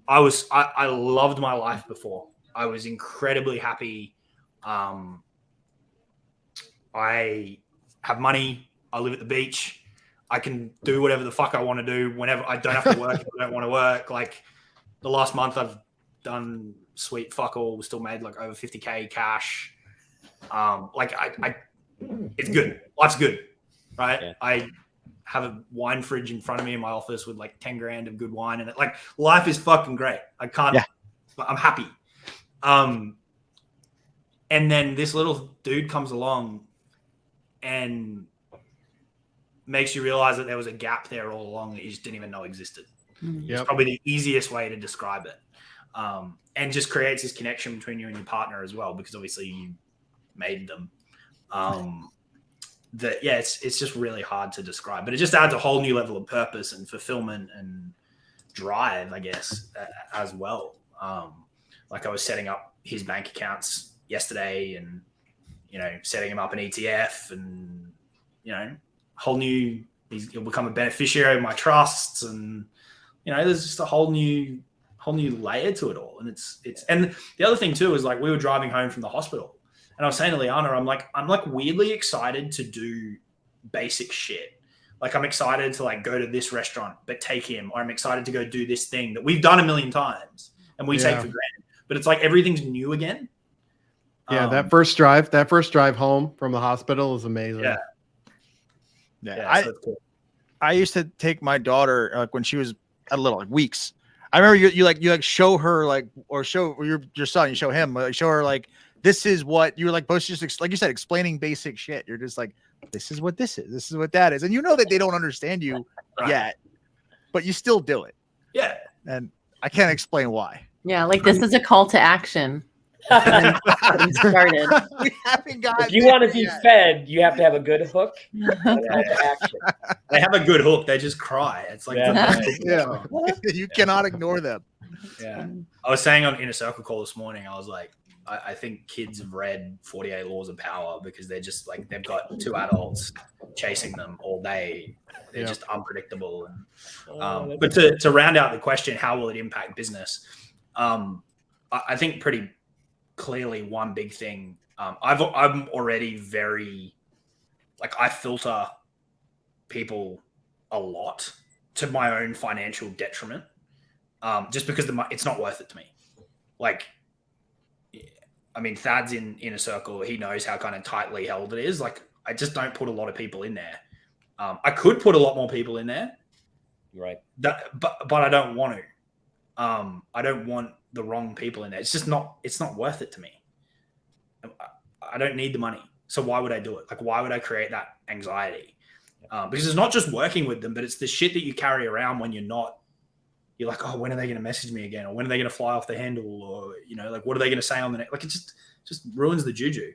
I loved my life before. I was incredibly happy. I have money. I live at the beach. I can do whatever the fuck I want to do whenever. I don't have to work if I don't want to work. Like the last month I've done sweet fuck all. Still made like over 50K cash. Like I it's good. Life's good, right? Yeah. I have a wine fridge in front of me in my office with like 10 grand of good wine in it. Like life is fucking great. I can't, I'm happy. And then this little dude comes along and makes you realize that there was a gap there all along that you just didn't even know existed. It's probably the easiest way to describe it. And just creates this connection between you and your partner as well, because obviously you made them. It's just really hard to describe, but it just adds a whole new level of purpose and fulfillment and drive, I guess, as well. Like I was setting up his bank accounts yesterday and, setting him up an ETF and, he'll become a beneficiary of my trusts. And, there's just a whole new layer to it all. And and the other thing too, is like we were driving home from the hospital and I was saying to Liana, I'm like weirdly excited to do basic shit. Like I'm excited to like go to this restaurant, but take him, or I'm excited to go do this thing that we've done a million times and we take for granted, but it's like everything's new again. Yeah. That first drive home from the hospital is amazing. Yeah. So that's cool. I used to take my daughter like when she was a little, like weeks. I remember you show her like, or show your son, you show him, like, show her like, this is what you were like, both just like you said, explaining basic shit. You're just like, this is what this is. This is what that is. And that they don't understand you yet, but you still do it. Yeah. And I can't explain why. Yeah. Like this is a call to action. Getting started. We haven't got. If you want to be fed, you have to have a good hook. Action. They have a good hook. They just cry. It's like, You cannot ignore them. Yeah. I was saying on Inner Circle call this morning, I was like, I think kids have read 48 Laws of Power because they're just like, they've got two adults chasing them all day. They're just unpredictable. And but to round out the question, how will it impact business? I think pretty clearly one big thing. I'm already very, like, I filter people a lot to my own financial detriment, just because it's not worth it to me. Like, I mean, Thad's in Inner Circle. He knows how kind of tightly held it is. Like, I just don't put a lot of people in there. I could put a lot more people in there, right? But I don't want to. I don't want the wrong people in there. It's not worth it to me. I don't need the money. So why would I do it? Like, why would I create that anxiety? Because it's not just working with them, but it's the shit that you carry around when you're like, oh, when are they going to message me again? Or when are they going to fly off the handle? Or, like, what are they going to say on the next? Like, it just ruins the juju.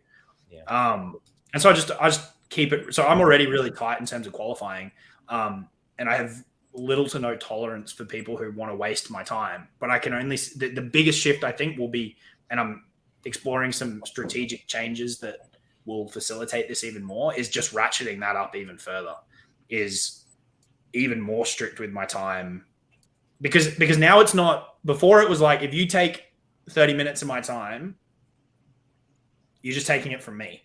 Yeah. And so I just keep it. So I'm already really tight in terms of qualifying. And I have little to no tolerance for people who want to waste my time, but I can only, the biggest shift I think will be, and I'm exploring some strategic changes that will facilitate this even more, is just ratcheting that up even further, is even more strict with my time. Because now it's not, before it was like, if you take 30 minutes of my time, you're just taking it from me,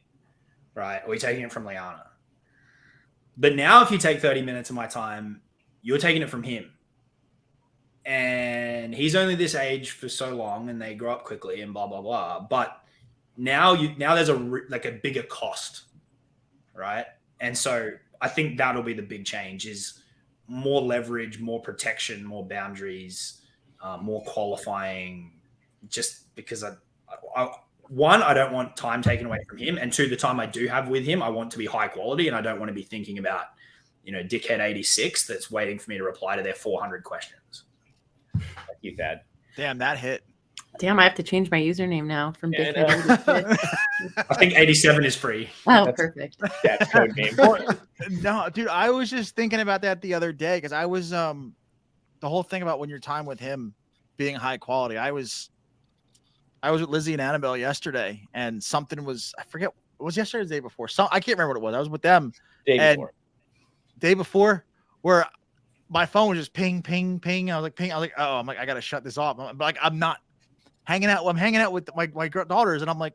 right? Or you're taking it from Liana. But now if you take 30 minutes of my time, you're taking it from him. And he's only this age for so long and they grow up quickly and blah, blah, blah. But now there's a bigger cost, right? And so I think that'll be the big change, is more leverage, more protection, more boundaries, more qualifying, just because one, I don't want time taken away from him. And two, the time I do have with him, I want to be high quality, and I don't want to be thinking about, dickhead 86 that's waiting for me to reply to their 400 questions. Thank you, Thad. Damn, that hit. Damn, I have to change my username now from Big Head 86. I think 87 is free. Oh, perfect. That's code name. No, dude, I was just thinking about that the other day, because I was the whole thing about when your time with him being high quality. I was with Lizzie and Annabelle yesterday, and something was, I forget, it was yesterday or the day before. I can't remember what it was. I was with them day before, where my phone was just ping, ping, ping. I was like, ping. I was like, oh, I got to shut this off. But like, I'm not hanging out. I'm hanging out with my daughters, and I'm like,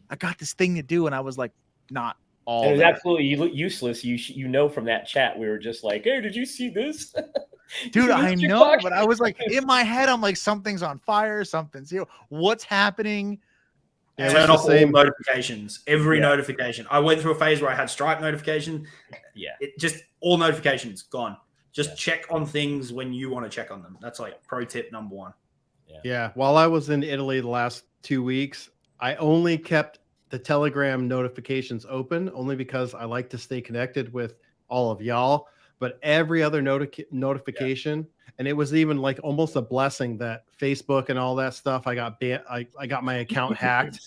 I got this thing to do. And I was like, not all And it was there. absolutely useless. You know from that chat, we were just like, hey, did you see this? Dude, I know, but I was like, in my head, I'm like, something's on fire, something's, what's happening? Yeah, Turn off all same. notifications, every notification. I went through a phase where I had Stripe notification. Yeah. It just all notifications gone. Just check on things when you want to check on them. That's like pro tip number 1. Yeah. While I was in Italy the last 2 weeks, I only kept the Telegram notifications open only because I like to stay connected with all of y'all. But every other notification, and it was even like almost a blessing that Facebook and all that stuff, I got I got my account hacked.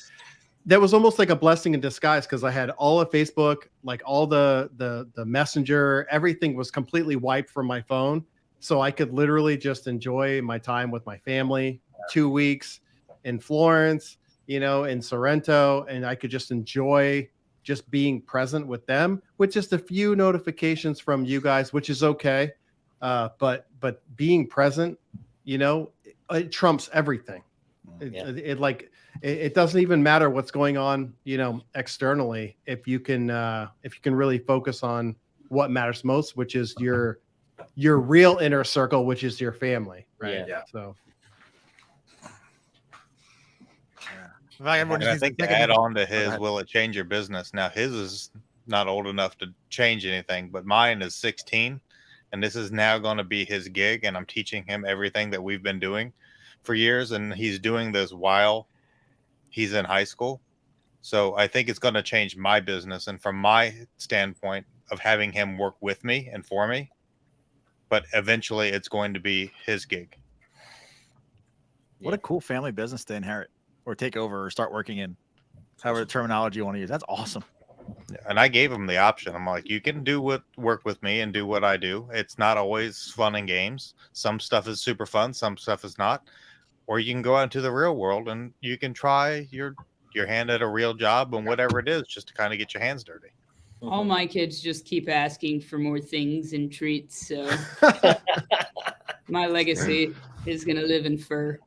That was almost like a blessing in disguise because I had all of Facebook, like all the messenger, everything was completely wiped from my phone. So I could literally just enjoy my time with my family, 2 weeks in Florence, in Sorrento, and I could just enjoy just being present with them with just a few notifications from you guys, which is okay. But being present, it trumps everything. It doesn't even matter what's going on, externally. If you can really focus on what matters most, which is your real inner circle, which is your family. Right. Yeah. So. And I think to add on to his, will it change your business? Now, his is not old enough to change anything, but mine is 16, and this is now going to be his gig, and I'm teaching him everything that we've been doing for years, and he's doing this while he's in high school. So I think it's going to change my business, and from my standpoint of having him work with me and for me, but eventually it's going to be his gig. What a cool family business to inherit or take over or start working in, however the terminology you want to use. That's awesome. And I gave him the option. I'm like, you can work with me and do what I do. It's not always fun and games. Some stuff is super fun, some stuff is not. Or you can go out into the real world and you can try your hand at a real job and whatever it is, just to kind of get your hands dirty. All my kids just keep asking for more things and treats, so my legacy is gonna live in fur.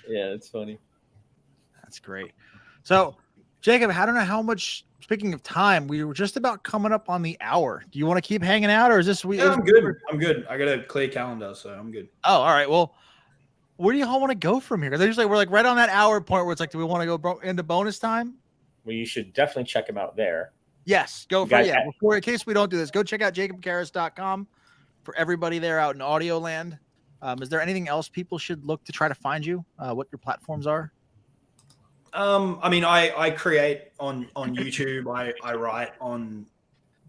Yeah, that's funny. That's great. So, Jacob, I don't know how much. Speaking of time, we were just about coming up on the hour. Do you want to keep hanging out, or is this? Yeah, I'm good. I'm good. I got a clear calendar, so I'm good. Oh, all right. Well, where do you all want to go from here? Because usually we're like right on that hour point where it's like, do we want to go into bonus time? Well, you should definitely check him out there. Yes, go for it. Before, in case we don't do this, go check out jacobcaris.com for everybody there out in audio land. Is there anything else people should look to try to find you? What your platforms are? I mean, I create on YouTube. I write on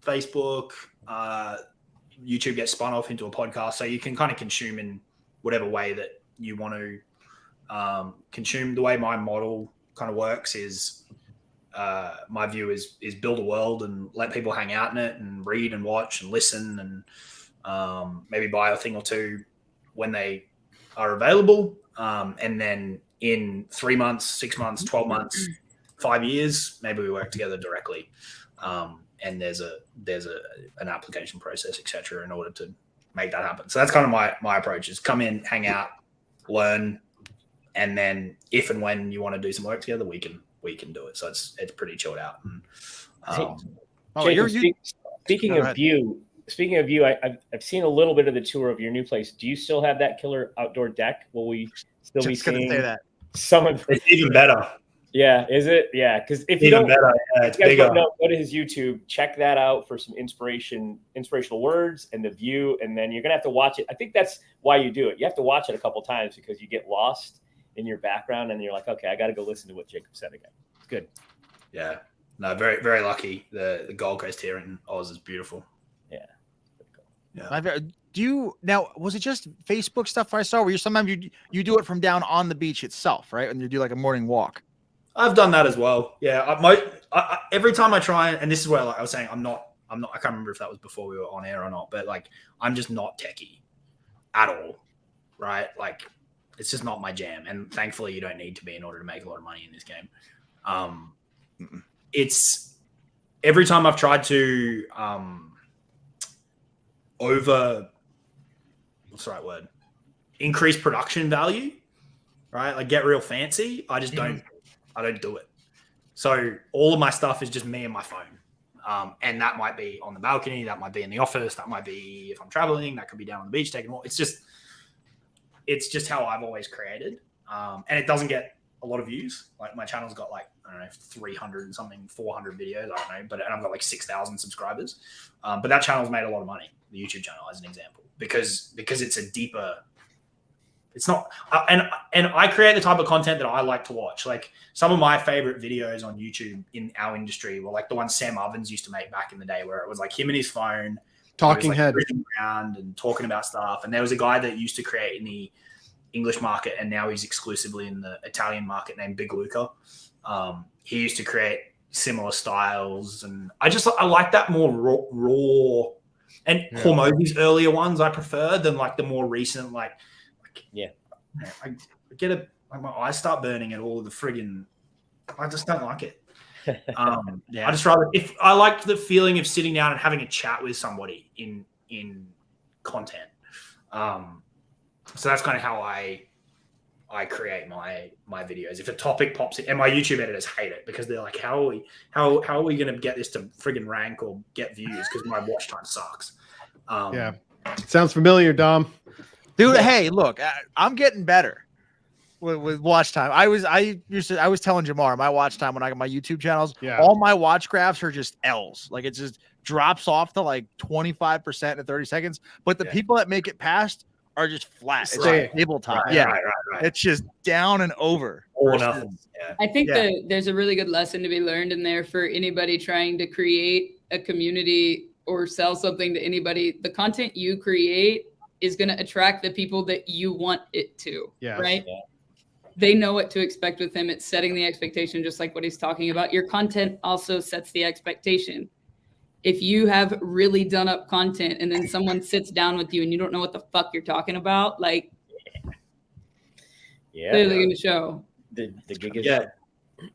Facebook. YouTube gets spun off into a podcast, so you can kind of consume in whatever way that you want to consume. The way my model kind of works is my view is build a world and let people hang out in it and read and watch and listen and maybe buy a thing or two when they are available. And then in 3 months, 6 months, 12 months, 5 years, maybe we work together directly. And there's an application process, etc., in order to make that happen. So that's kind of my approach: is come in, hang out, learn, and then if and when you want to do some work together, we can do it. So it's pretty chilled out. And, Jacob, speaking of you, I've seen a little bit of the tour of your new place. Do you still have that killer outdoor deck? Will we still be seeing some of it's even better? Yeah, is it? Yeah, because if you even don't, better, yeah, it's bigger. Go to his YouTube, check that out for some inspirational words and the view, and then you're gonna have to watch it. I think that's why you do it. You have to watch it a couple times because you get lost in your background, and you're like, okay, I got to go listen to what Jacob said again. It's good. Yeah, no, very very lucky. The Gold Coast here in Oz is beautiful. Yeah. Yeah. Do you now? Was it just Facebook stuff I saw? Where you sometimes you do it from down on the beach itself, right? And you do like a morning walk. I've done that as well. Yeah, every time I try, and this is where I was saying I'm not. I can't remember if that was before we were on air or not, but like I'm just not techie at all, right? Like it's just not my jam, and thankfully you don't need to be in order to make a lot of money in this game. It's every time I've tried to increase production value, right? Like get real fancy. I just don't do it. So all of my stuff is just me and my phone. And that might be on the balcony, that might be in the office, that might be if I'm traveling, that could be down on the beach taking a walk. It's just how I've always created. And it doesn't get a lot of views. Like my channel's got like, I don't know, 300 and something, 400 videos, I don't know, and I've got like 6,000 subscribers. But that channel's made a lot of money, the YouTube channel as an example, because it's a deeper, it's not, and I create the type of content that I like to watch. Like some of my favorite videos on YouTube in our industry were like the ones Sam Ovens used to make back in the day, where it was like him and his phone, talking like head around and talking about stuff. And there was a guy that used to create in the English market, and now he's exclusively in the Italian market, named Big Luca. He used to create similar styles, and I like that more raw. And Hormozi's earlier ones I prefer than like the more recent, like I get my eyes start burning at all of the friggin'. I just don't like it. I just rather, if I like the feeling of sitting down and having a chat with somebody in content. So that's kind of how I create my videos. If a topic pops in, and my YouTube editors hate it because they're like, how are we going to get this to friggin' rank or get views? Because my watch time sucks. Sounds familiar, Dom. Dude, hey, look, I'm getting better with watch time. I was telling Jamar my watch time when I got my YouTube channels. Yeah. All my watch graphs are just L's. Like it just drops off to like 25% in 30 seconds. But the people that make it past are just flat. It's like tabletop. Right. It's just down and over. Or nothing. Yeah. I think there's a really good lesson to be learned in there for anybody trying to create a community or sell something to anybody. The content you create is going to attract the people that you want it to, right? Yeah. They know what to expect with him. It's setting the expectation, just like what he's talking about. Your content also sets the expectation. If you have really done up content and then someone sits down with you and you don't know what the fuck you're talking about, like, clearly going to show. The gig is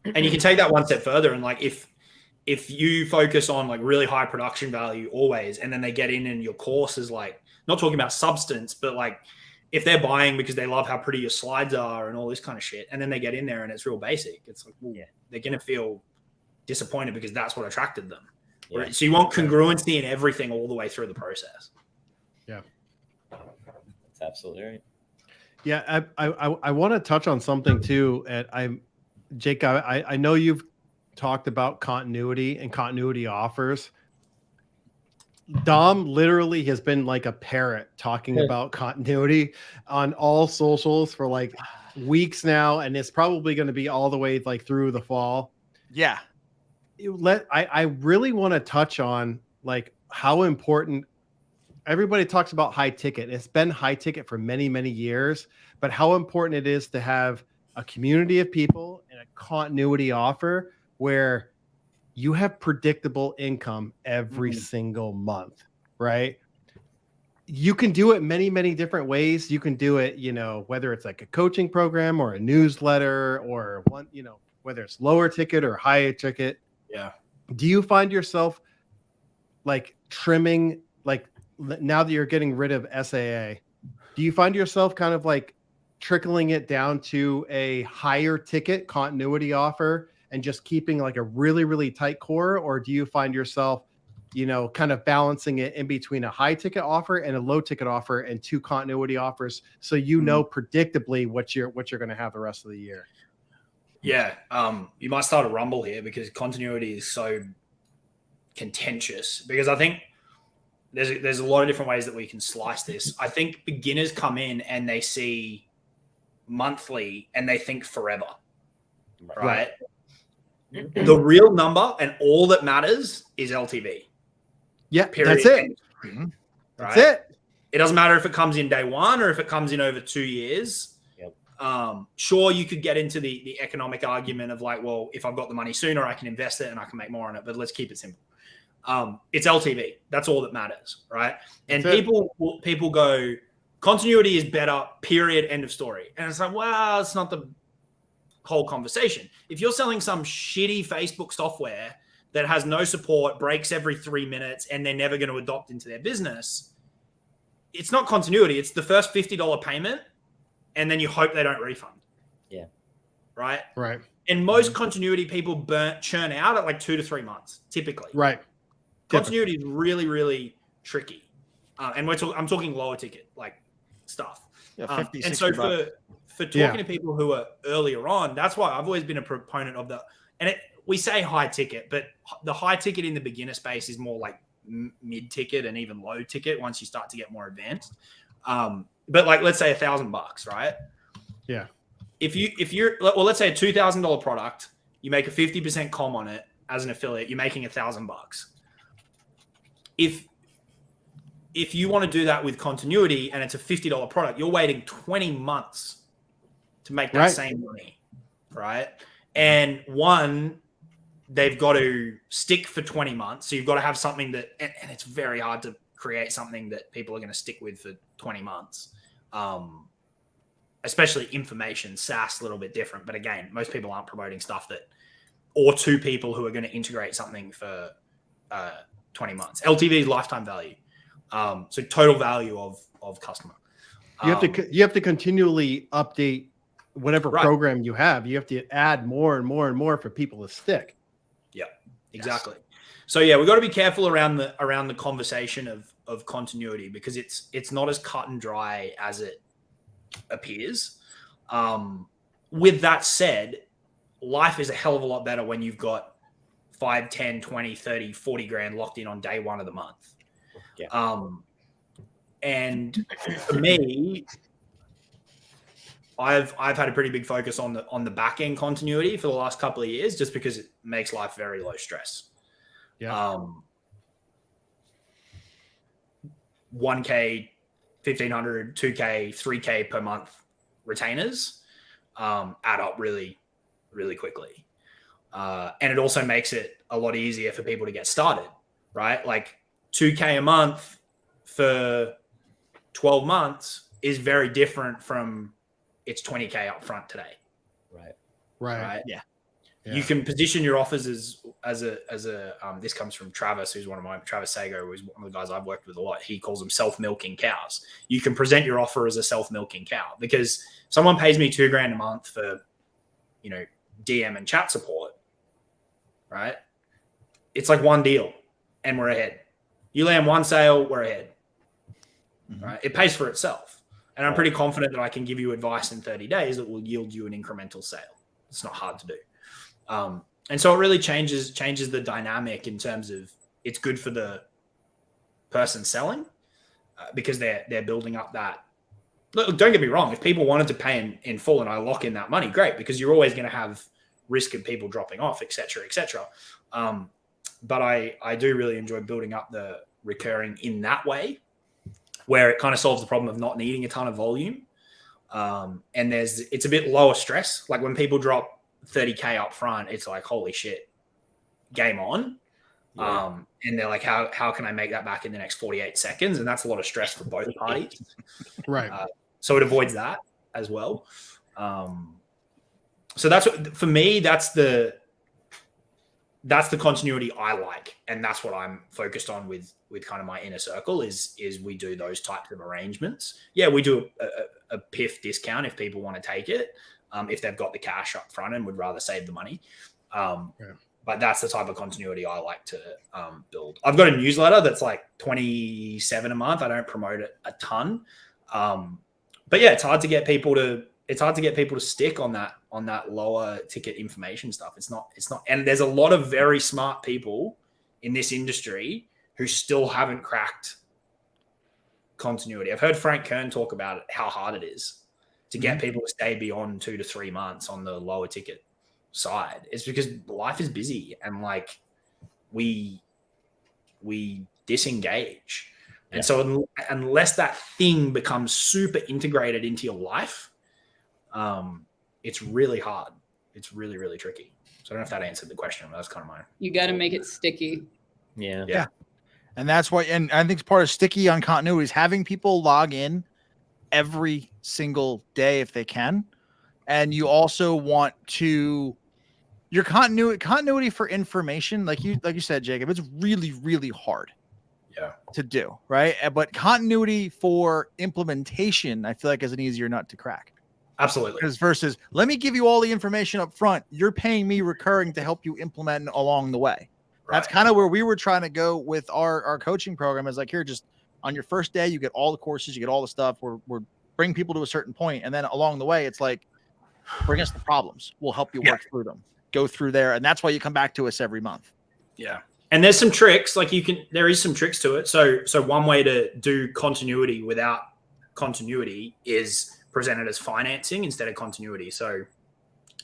and you can take that one step further, and like if you focus on like really high production value always, and then they get in and your course is like, not talking about substance, but like if they're buying because they love how pretty your slides are and all this kind of shit, and then they get in there and it's real basic, it's like, well, they're going to feel disappointed because that's what attracted them. Right? So you want congruency in everything all the way through the process. Yeah. That's absolutely right. Yeah. I want to touch on something too. Jake, I know you've talked about continuity and continuity offers. Dom literally has been like a parrot talking about continuity on all socials for like weeks now, and it's probably going to be all the way like through the fall. Yeah. I really want to touch on like how important everybody talks about high ticket. It's been high ticket for many, many years, but how important it is to have a community of people and a continuity offer where you have predictable income every single month, right? You can do it many, many different ways. You can do it, whether it's like a coaching program or a newsletter or one, whether it's lower ticket or higher ticket. Yeah. Do you find yourself like trimming, like now that you're getting rid of SAA, do you find yourself kind of like trickling it down to a higher ticket continuity offer and just keeping like a really, really tight core? Or do you find yourself, kind of balancing it in between a high ticket offer and a low ticket offer and two continuity offers, so predictably what you're going to have the rest of the year? Yeah. You might start a rumble here because continuity is so contentious, because I think there's a lot of different ways that we can slice this. I think beginners come in and they see monthly and they think forever, right? The real number and all that matters is LTV. Yeah, period. That's it. Right? That's it. It doesn't matter if it comes in day one or if it comes in over 2 years. Sure, you could get into the economic argument of like, well, if I've got the money sooner, I can invest it and I can make more on it. But let's keep it simple. It's LTV. That's all that matters, right? And people go, continuity is better, period, end of story. And it's like, well, it's not the whole conversation. If you're selling some shitty Facebook software that has no support, breaks every 3 minutes, and they're never going to adopt into their business, it's not continuity. It's the first $50 payment, and then you hope they don't refund. Yeah. right? Right. And most continuity people churn out at like 2 to 3 months, typically. Right. Continuity is really, really tricky. And I'm talking lower ticket, like stuff. Yeah, 50, and 60 so bucks. for talking to people who are earlier on, that's why I've always been a proponent of we say high ticket, but the high ticket in the beginner space is more like mid ticket and even low ticket once you start to get more advanced. But like, let's say $1,000, right? Yeah. If you're, well, let's say a $2,000 product, you make a 50% comm on it as an affiliate, you're making $1,000. If you want to do that with continuity and it's a $50 product, you're waiting 20 months to make that same money, right? And they've got to stick for 20 months. So you've got to have something that, and it's very hard to create something that people are going to stick with for 20 months. Especially information, SaaS, a little bit different. But again, most people aren't promoting stuff or two people who are going to integrate something for 20 months. LTV is lifetime value. So total value of customer. You have to continually update whatever program you have. You have to add more and more and more for people to stick. Yeah, exactly. Yes. So yeah, we've got to be careful around the conversation of continuity, because it's not as cut and dry as it appears. With that said, life is a hell of a lot better when you've got 5, 10, 20, 30, 40 grand locked in on day one of the month. Yeah. And for me, I've had a pretty big focus on the back end continuity for the last couple of years, just because it makes life very low stress. Yeah. 1K, 1,500, 2K, 3K per month retainers add up really, really quickly. And it also makes it a lot easier for people to get started, right? Like 2K a month for 12 months is very different from it's 20K up front today. Right. Yeah. You can position your offers as a this comes from Travis, who's Travis Sago, who's one of the guys I've worked with a lot. He calls them self-milking cows. You can present your offer as a self-milking cow, because someone pays me $2,000 a month for, DM and chat support, right? It's like one deal and we're ahead. You land one sale, we're ahead, right? It pays for itself. And I'm pretty confident that I can give you advice in 30 days that will yield you an incremental sale. It's not hard to do. And so it really changes the dynamic in terms of, it's good for the person selling because they're building up that. Look, don't get me wrong. If people wanted to pay in full and I lock in that money, great, because you're always going to have risk of people dropping off, et cetera, et cetera. But I do really enjoy building up the recurring in that way, where it kind of solves the problem of not needing a ton of volume. And it's a bit lower stress. Like when people drop 30K up front, it's like, holy shit, game on. Yeah. And they're like, how can I make that back in the next 48 seconds? And that's a lot of stress for both parties. Right. So it avoids that as well. So that's what, for me, that's the continuity I like. And that's what I'm focused on with kind of my inner circle is we do those types of arrangements. Yeah, we do a PIF discount if people want to take it, if they've got the cash up front and would rather save the money. But that's the type of continuity I like to build. I've got a newsletter that's like $27 a month. I don't promote it a ton. But yeah, it's hard to get people to stick on that lower ticket information stuff. It's not, and there's a lot of very smart people in this industry who still haven't cracked continuity. I've heard Frank Kern talk about it, how hard it is to get people to stay beyond 2 to 3 months on the lower ticket side. It's because life is busy and like we disengage. And so unless that thing becomes super integrated into your life, it's really hard. It's really, really tricky. So I don't know if that answered the question, but that's kind of mine. You got to make it sticky. Yeah. And that's why, and I think part of sticky on continuity is having people log in every single day if they can. And you also want to, your continuity for information, like you said, Jacob, it's really, really hard to do, right? But continuity for implementation, I feel like is an easier nut to crack. Absolutely. Because versus, let me give you all the information up front. You're paying me recurring to help you implement along the way. Right. That's kind of where we were trying to go with our coaching program. Is like, here, just on your first day, you get all the courses, you get all the stuff. We're bring people to a certain point, and then along the way, it's like, bring us the problems. We'll help you work through them. Go through there, and that's why you come back to us every month. Yeah. And there's some tricks, like there is some tricks to it. So one way to do continuity without continuity is presented as financing instead of continuity. So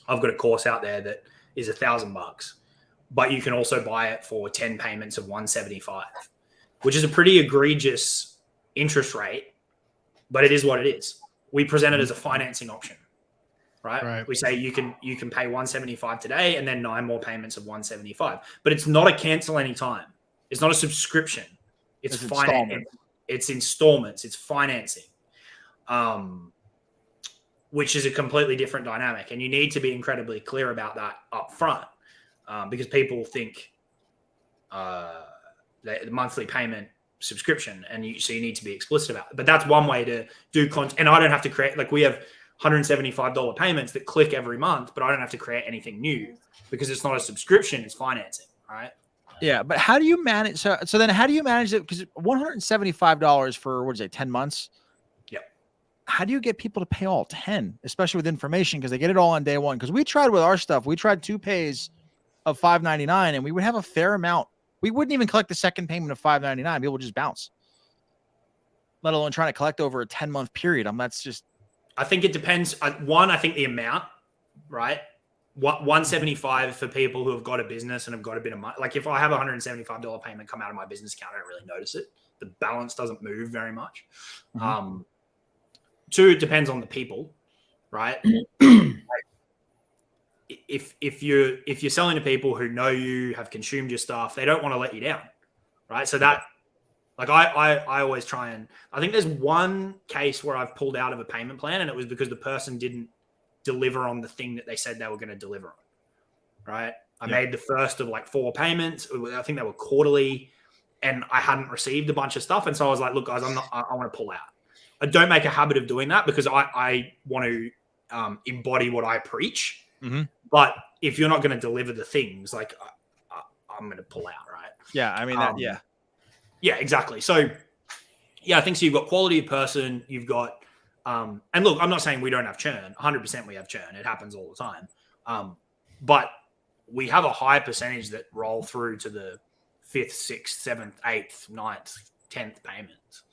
I've got a course out there that is $1,000, but you can also buy it for 10 payments of $175, which is a pretty egregious interest rate, but it is what it is. We present it as a financing option, right? We say you can pay $175 today and then 9 more payments of $175, but it's not a cancel anytime. It's not a subscription. It's financing. It's installments. It's financing. Which is a completely different dynamic. And you need to be incredibly clear about that up front, because people think the monthly payment subscription, so you need to be explicit about it. But that's one way to do content. And I don't have to create, like we have $175 payments that click every month, but I don't have to create anything new because it's not a subscription, it's financing, right? Yeah, but how do you manage? So then how do you manage it? Because $175 for, what is it, 10 months? How do you get people to pay all 10, especially with information? Because they get it all on day one. Because we tried with our stuff. We tried 2 pays of $5.99, and we would have a fair amount. We wouldn't even collect the second payment of $5.99. People would just bounce, let alone trying to collect over a 10-month period. That's just. I think it depends. One, I think the amount, right? $175 for people who have got a business and have got a bit of money. Like if I have a $175 payment come out of my business account, I don't really notice it. The balance doesn't move very much. Mm-hmm. 2, it depends on the people, right? if you're selling to people who know you, have consumed your stuff, they don't want to let you down, right? So that, like I always try and, I think there's one case where I've pulled out of a payment plan, and it was because the person didn't deliver on the thing that they said they were going to deliver on, right? I made the first of like 4 payments. I think they were quarterly, and I hadn't received a bunch of stuff, and so I was like, look, guys, I want to pull out. I don't make a habit of doing that because I want to embody what I preach. Mm-hmm. But if you're not going to deliver the things, like I'm going to pull out, right? Yeah, I mean, yeah, exactly. So, yeah, I think so. You've got quality of person. You've got, and look, I'm not saying we don't have churn. 100% we have churn. It happens all the time. But we have a high percentage that roll through to the 5th, 6th, 7th, 8th, 9th, 10th payments.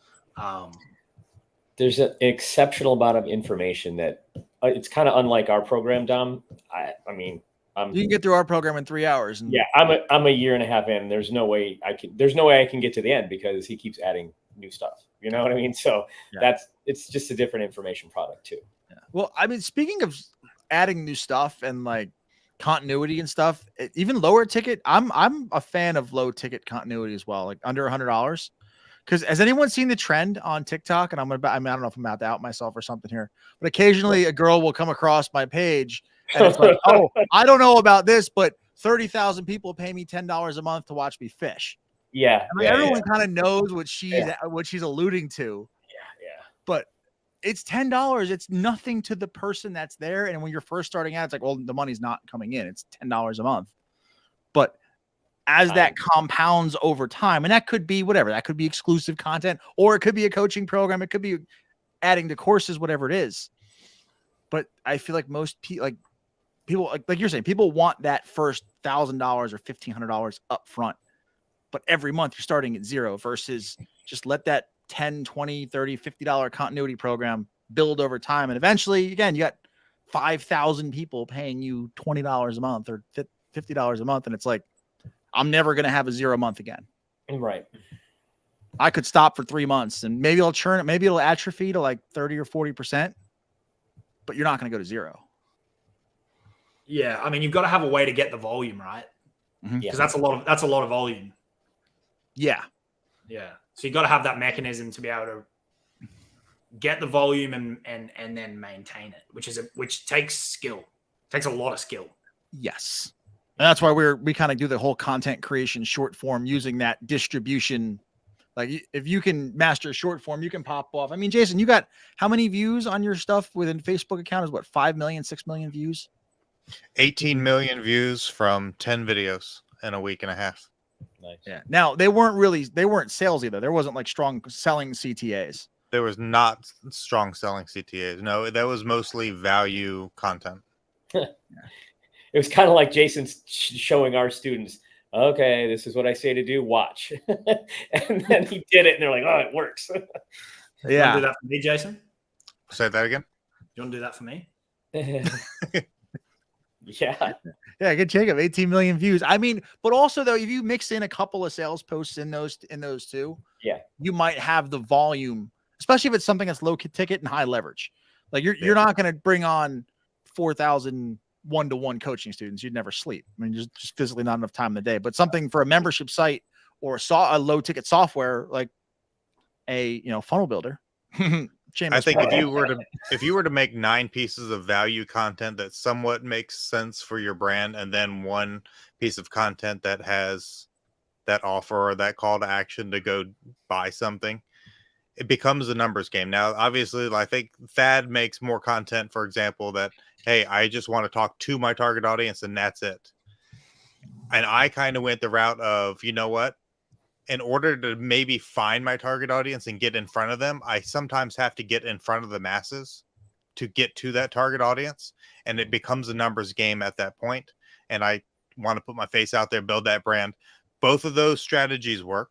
There's an exceptional amount of information that it's kind of unlike our program, Dom. I mean, you can get through our program in 3 hours. And yeah, I'm a year and a half in. There's no way I can get to the end because he keeps adding new stuff. You know what I mean? So it's just a different information product too. Yeah. Well, I mean, speaking of adding new stuff and like continuity and stuff, even lower ticket, I'm a fan of low ticket continuity as well, like under $100. Because has anyone seen the trend on TikTok? And I don't know if I'm about to out myself or something here, but occasionally a girl will come across my page and it's like, oh, I don't know about this, but 30,000 people pay me $10 a month to watch me fish. Yeah. And everyone kind of knows what she's alluding to. Yeah. But it's $10. It's nothing to the person that's there. And when you're first starting out, it's like, well, the money's not coming in. It's $10 a month. But as that compounds over time, and that could be whatever, that could be exclusive content, or it could be a coaching program. It could be adding to courses, whatever it is. But I feel like most people, like you're saying, people want that first $1,000 or $1,500 up front. But every month you're starting at 0 versus just let that $10, $20, $30, $50 continuity program build over time. And eventually, again, you got 5,000 people paying you $20 a month or $50 a month. And it's like, I'm never going to have a 0 month again. Right. I could stop for 3 months and maybe I'll churn it. Maybe it'll atrophy to like 30 or 40%, but you're not going to go to 0. Yeah. I mean, you've got to have a way to get the volume, right? Because that's a lot of volume. Yeah. Yeah. So you got to have that mechanism to be able to get the volume and then maintain it, which takes skill. It takes a lot of skill. Yes. And that's why we kind of do the whole content creation short form using that distribution Like if you can master short form, you can pop off. I mean, Jason, you got how many views on your stuff within Facebook account? Is what 5 million, 6 million views? 18 million views from 10 videos in a week and a half. Nice. Yeah. Now they weren't sales either. There wasn't like strong selling CTAs. There was not strong selling CTAs. No, that was mostly value content. It was kind of like Jason showing our students, okay, this is what I say to do. Watch. And then he did it and they're like, oh, it works. You want to do that for me, Jason? Say that again. You want to do that for me? Yeah. Yeah, get Jacob 18 million views. I mean, but also though, if you mix in a couple of sales posts in those two, yeah, you might have the volume, especially if it's something that's low ticket and high leverage. Like you're not going to bring on 4,000 one-to-one coaching students. You'd never sleep. I mean, just physically not enough time in the day. But something for a membership site or a low ticket software like a funnel builder. I think if you were to make 9 pieces of value content that somewhat makes sense for your brand, and then 1 piece of content that has that offer or that call to action to go buy something, it becomes a numbers game. Now, obviously, I think Thad makes more content, for example, that, hey, I just want to talk to my target audience and that's it. And I kind of went the route of, you know what? In order to maybe find my target audience and get in front of them, I sometimes have to get in front of the masses to get to that target audience. And it becomes a numbers game at that point. And I want to put my face out there, build that brand. Both of those strategies work.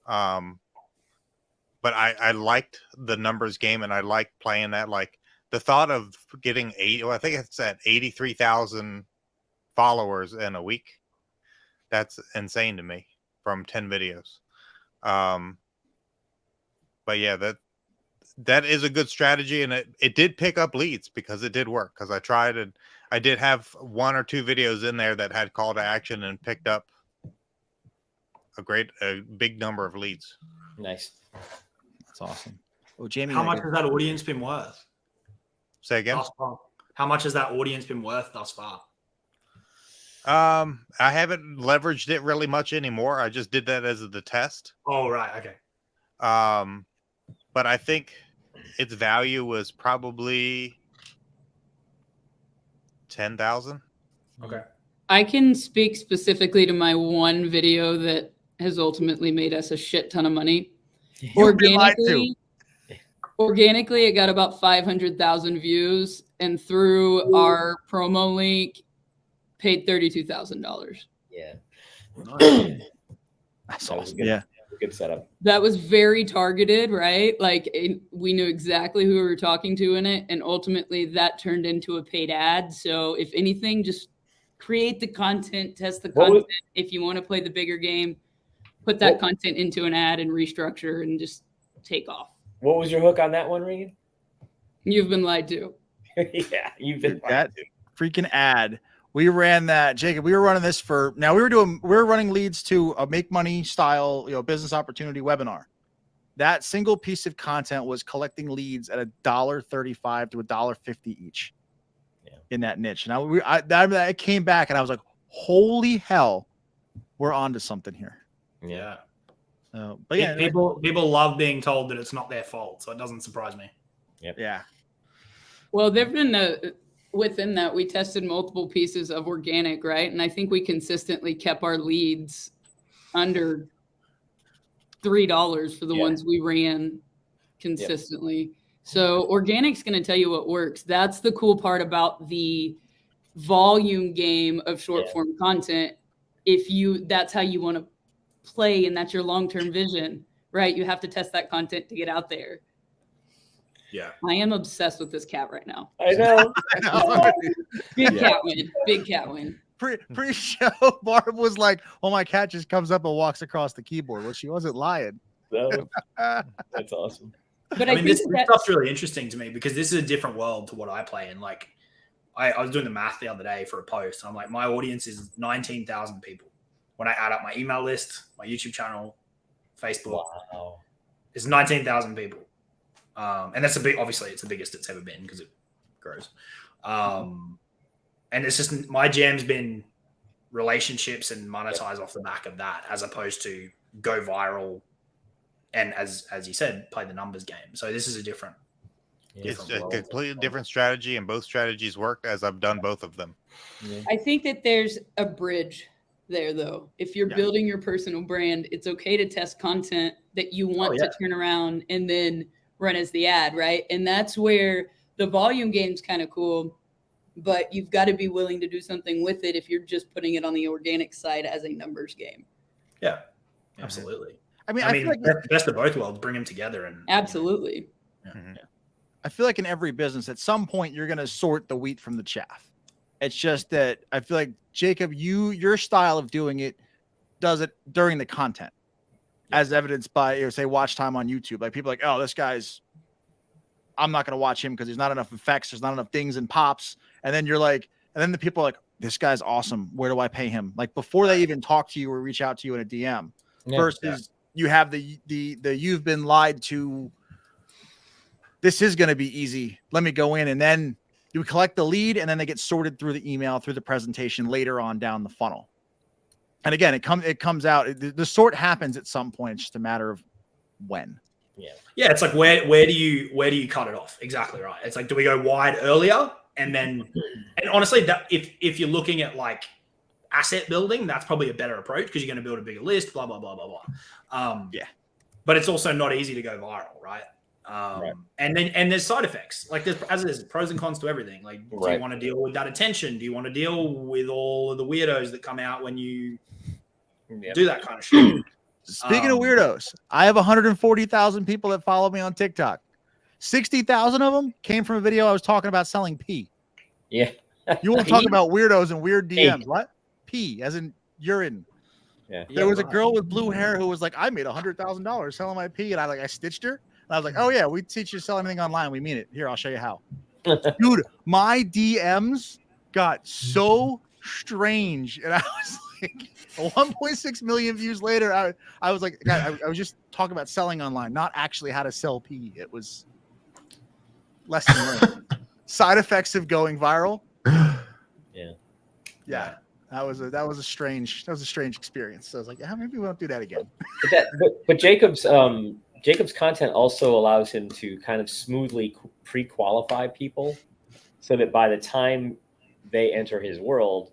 But I liked the numbers game and I liked playing that. Like the thought of getting I think it's at 83,000 followers in a week. That's insane to me. From 10 videos. But yeah, that is a good strategy, and it did pick up leads because it did work. Because I tried, and I did have 1 or 2 videos in there that had call to action and picked up a big number of leads. Nice. That's awesome. Oh, Jamie, how much has that audience been worth? Say again. How much has that audience been worth thus far? I haven't leveraged it really much anymore. I just did that as the test. Oh, right. Okay. But I think its value was probably 10,000. Okay. I can speak specifically to my one video that has ultimately made us a shit ton of money. Organically, it got about 500,000 views, and through our promo link, paid $32,000. Yeah. That's That was awesome. good. Yeah. A good setup. That was very targeted, right? Like we knew exactly who we were talking to in it. And ultimately that turned into a paid ad. So if anything, just create the content, test the content. If you want to play the bigger game, put that content into an ad and restructure and just take off. What was your hook on that one, Regan? You've been lied to. Yeah, you've been that freaking ad. We ran that, Jacob. We were running this we were running leads to a make money style, business opportunity webinar. That single piece of content was collecting leads at $1.35 to $1.50 each in that niche. And I came back and I was like, holy hell, we're onto something here. Yeah. But yeah, people love being told that it's not their fault. So it doesn't surprise me. Yep. Yeah. Well, there've been within that, we tested multiple pieces of organic, right? And I think we consistently kept our leads under $3 for the ones we ran consistently. Yep. So organic's going to tell you what works. That's the cool part about the volume game of short form content. That's how you want to play, and that's your long-term vision, right? You have to test that content to get out there. Yeah. I am obsessed with this cat right now. I know. Big cat win. Big cat win. Pre-show, Barb was like, well, my cat just comes up and walks across the keyboard. Well, she wasn't lying. No. That's awesome. But I mean, this stuff's really interesting to me because this is a different world to what I play in. Like, I was doing the math the other day for a post. And I'm like, my audience is 19,000 people. When I add up my email list, my YouTube channel, Facebook, it's 19,000 people. And that's obviously it's the biggest it's ever been because it grows. And it's just my jam's been relationships and monetize off the back of that, as opposed to go viral and as you said, play the numbers game. So this is a different It's a world. completely different strategy, and both strategies worked as I've done both of them. I think that there's a bridge there, though. If you're building your personal brand, it's okay to test content that you want to turn around and then run as the ad, right? And that's where the volume game's kind of cool, but you've got to be willing to do something with it if you're just putting it on the organic side as a numbers game. Yeah, absolutely. I mean, I feel like the best of both worlds, bring them together. And absolutely. I feel like in every business, at some point, you're going to sort the wheat from the chaff. It's just that I feel like, Jacob, your style of doing it does it during the content, as evidenced by, say, watch time on YouTube. Like, people are like, oh, this guy's, I'm not going to watch him because there's not enough effects, there's not enough things and pops. And then you're like, and then the people are like, this guy's awesome. Where do I pay him? Like, before they even talk to you or reach out to you in a DM, versus you have the you've been lied to. This is going to be easy. Let me go in, and then you collect the lead, and then they get sorted through the email, through the presentation later on down the funnel. And again, it comes out. The sort happens at some point. It's just a matter of when. Yeah, it's like where do you cut it off? Exactly right. It's like, do we go wide earlier, and honestly, that if you're looking at like asset building, that's probably a better approach because you're going to build a bigger list. Blah blah blah blah blah. But it's also not easy to go viral, right? And there's side effects. Like there's pros and cons to everything. Like, do you want to deal with that attention? Do you want to deal with all of the weirdos that come out when you do that kind of shit? Speaking of weirdos, I have 140,000 people that follow me on TikTok. 60,000 of them came from a video I was talking about selling pee. Yeah. You want to talk about weirdos and weird DMs? What? Pee, as in urine. Yeah. There was a girl with blue hair who was like, I made $100,000 selling my pee, and I stitched her. And I was like, oh yeah, we teach you to sell anything online. We mean it. Here, I'll show you how. Dude, my DMs got so strange, and I was like, 1.6 million views later, I was like, God, I was just talking about selling online, not actually how to sell pee. It was lesson learned. Side effects of going viral. Yeah. That was a strange experience. So I was like, yeah, maybe we won't do that again. But Jacob's content also allows him to kind of smoothly pre-qualify people, so that by the time they enter his world,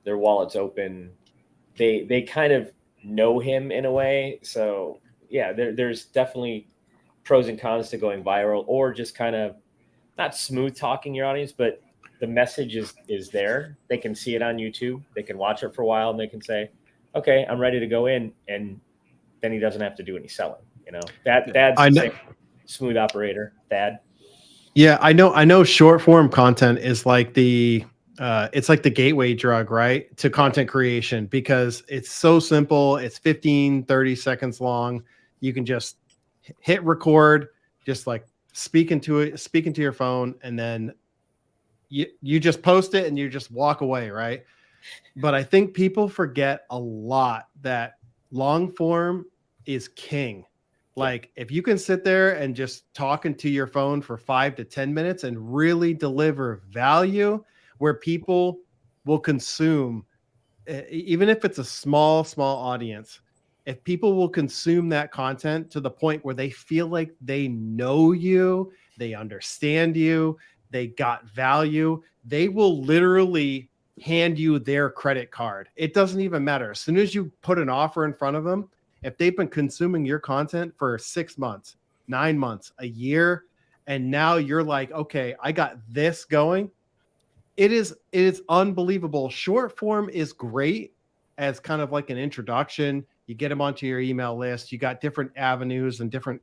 their wallet's open. They kind of know him in a way. So yeah, there's definitely pros and cons to going viral, or just kind of not smooth talking your audience, but the message is there. They can see it on YouTube. They can watch it for a while, and they can say, okay, I'm ready to go in. And then he doesn't have to do any selling. You know, Thad's smooth operator. Thad. Yeah, I know short form content is like it's like the gateway drug, right, to content creation, because it's so simple. It's 15, 30 seconds long. You can just hit record, just like speak into your phone, and then you just post it and you just walk away, right? But I think people forget a lot that long form is king. Like, if you can sit there and just talk into your phone for 5 to 10 minutes and really deliver value where people will consume, even if it's a small audience, if people will consume that content to the point where they feel like they know you, they understand you, they got value, they will literally hand you their credit card. It doesn't even matter. As soon as you put an offer in front of them, if they've been consuming your content for 6 months, 9 months, a year, and now you're like, okay, I got this going. It is unbelievable. Short form is great as kind of like an introduction. You get them onto your email list. You got different avenues and different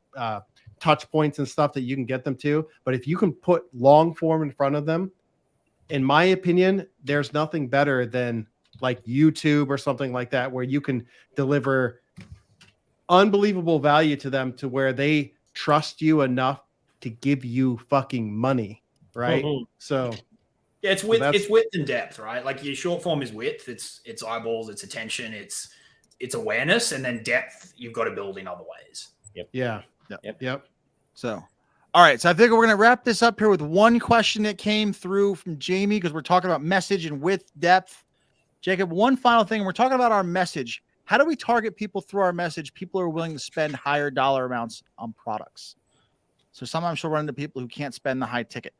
touch points and stuff that you can get them to. But if you can put long form in front of them, in my opinion, there's nothing better than like YouTube or something like that, where you can deliver unbelievable value to them to where they trust you enough to give you fucking money, right? Mm-hmm. So yeah, it's width and depth, right? Like your short form is width, it's eyeballs, it's attention, it's awareness, and then depth you've got to build in other ways. Yep. So, all right. So I think we're going to wrap this up here with one question that came through from Jamie, because we're talking about message and width, depth. Jacob, one final thing. We're talking about our message. how do we target people through our message? People who are willing to spend higher dollar amounts on products. So sometimes you'll run into people who can't spend the high ticket.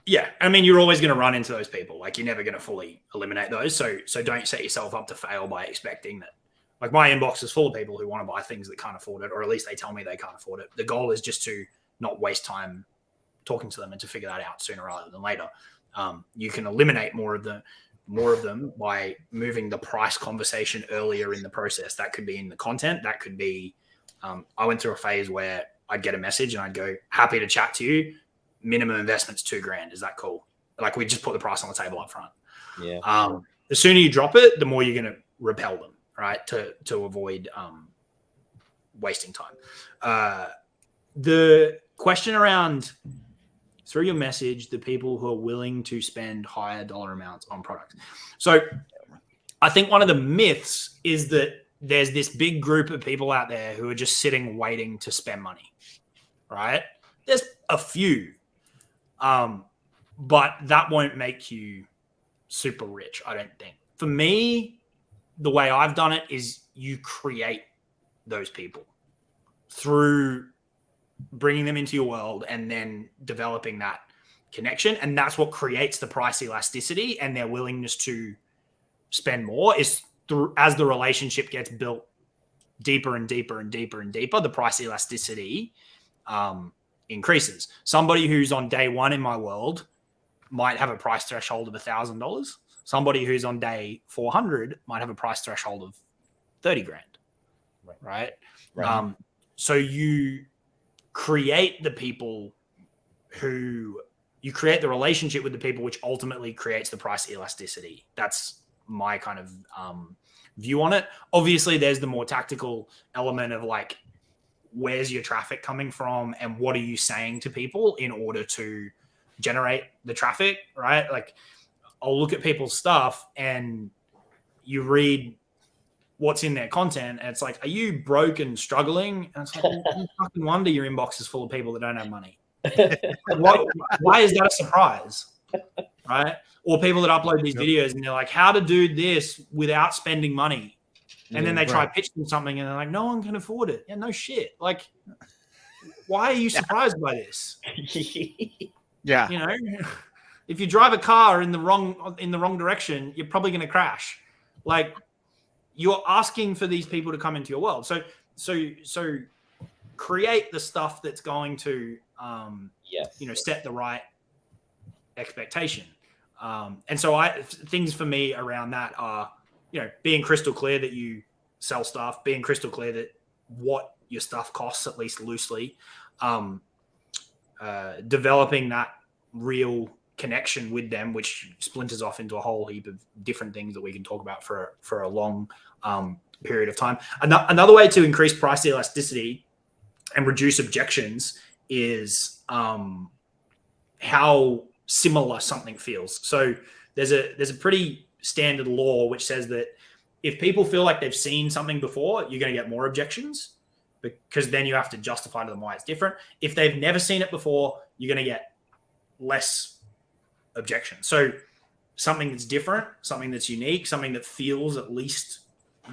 Yeah, I mean, you're always going to run into those people. Like, you're never going to fully eliminate those. So don't set yourself up to fail by expecting that. Like, my inbox is full of people who want to buy things that can't afford it, or at least they tell me they can't afford it. The goal is just to not waste time talking to them and to figure that out sooner rather than later. You can eliminate more of them by moving the price conversation earlier in the process. That could be in the content. That could be, I went through a phase where I'd get a message and I'd go, happy to chat to you. Minimum investment's $2,000. Is that cool? Like, we just put the price on the table up front. Yeah. The sooner you drop it, the more you're going to repel them, right? To avoid wasting time. The question around, through your message, the people who are willing to spend higher dollar amounts on products. So I think one of the myths is that there's this big group of people out there who are just sitting waiting to spend money, right? There's a few, but that won't make you super rich, I don't think. For me, the way I've done it is you create those people through bringing them into your world and then developing that connection. And that's what creates the price elasticity and their willingness to spend more, is through, as the relationship gets built deeper and deeper and deeper and deeper, the price elasticity increases. Somebody who's on day one in my world might have a price threshold of $1,000. Somebody who's on day 400 might have a price threshold of $30,000. Right. So you create the people who you create the relationship with the people, which ultimately creates the price elasticity. That's my kind of view on it. Obviously, there's the more tactical element of like, where's your traffic coming from and what are you saying to people in order to generate the traffic, right? Like, I'll look at people's stuff and you read what's in their content and it's like, are you broke and struggling? And it's like, well, no fucking wonder your inbox is full of people that don't have money. Why is that a surprise? Right? Or people that upload these videos and they're like, how to do this without spending money. And then they try to pitch them something and they're like, no one can afford it. Yeah, no shit. Like, why are you surprised by this? Yeah. You know, if you drive a car in the wrong direction, you're probably going to crash. Like, you're asking for these people to come into your world. So create the stuff that's going to, set the right expectation. And so things for me around that are, being crystal clear that you sell stuff, being crystal clear that what your stuff costs, at least loosely, developing that real connection with them, which splinters off into a whole heap of different things that we can talk about for a long period of time. Another way to increase price elasticity and reduce objections is how similar something feels. So there's a pretty standard law which says that if people feel like they've seen something before, you're going to get more objections, because then you have to justify to them why it's different. If they've never seen it before, you're going to get less objections. So something that's different, something that's unique, something that feels at least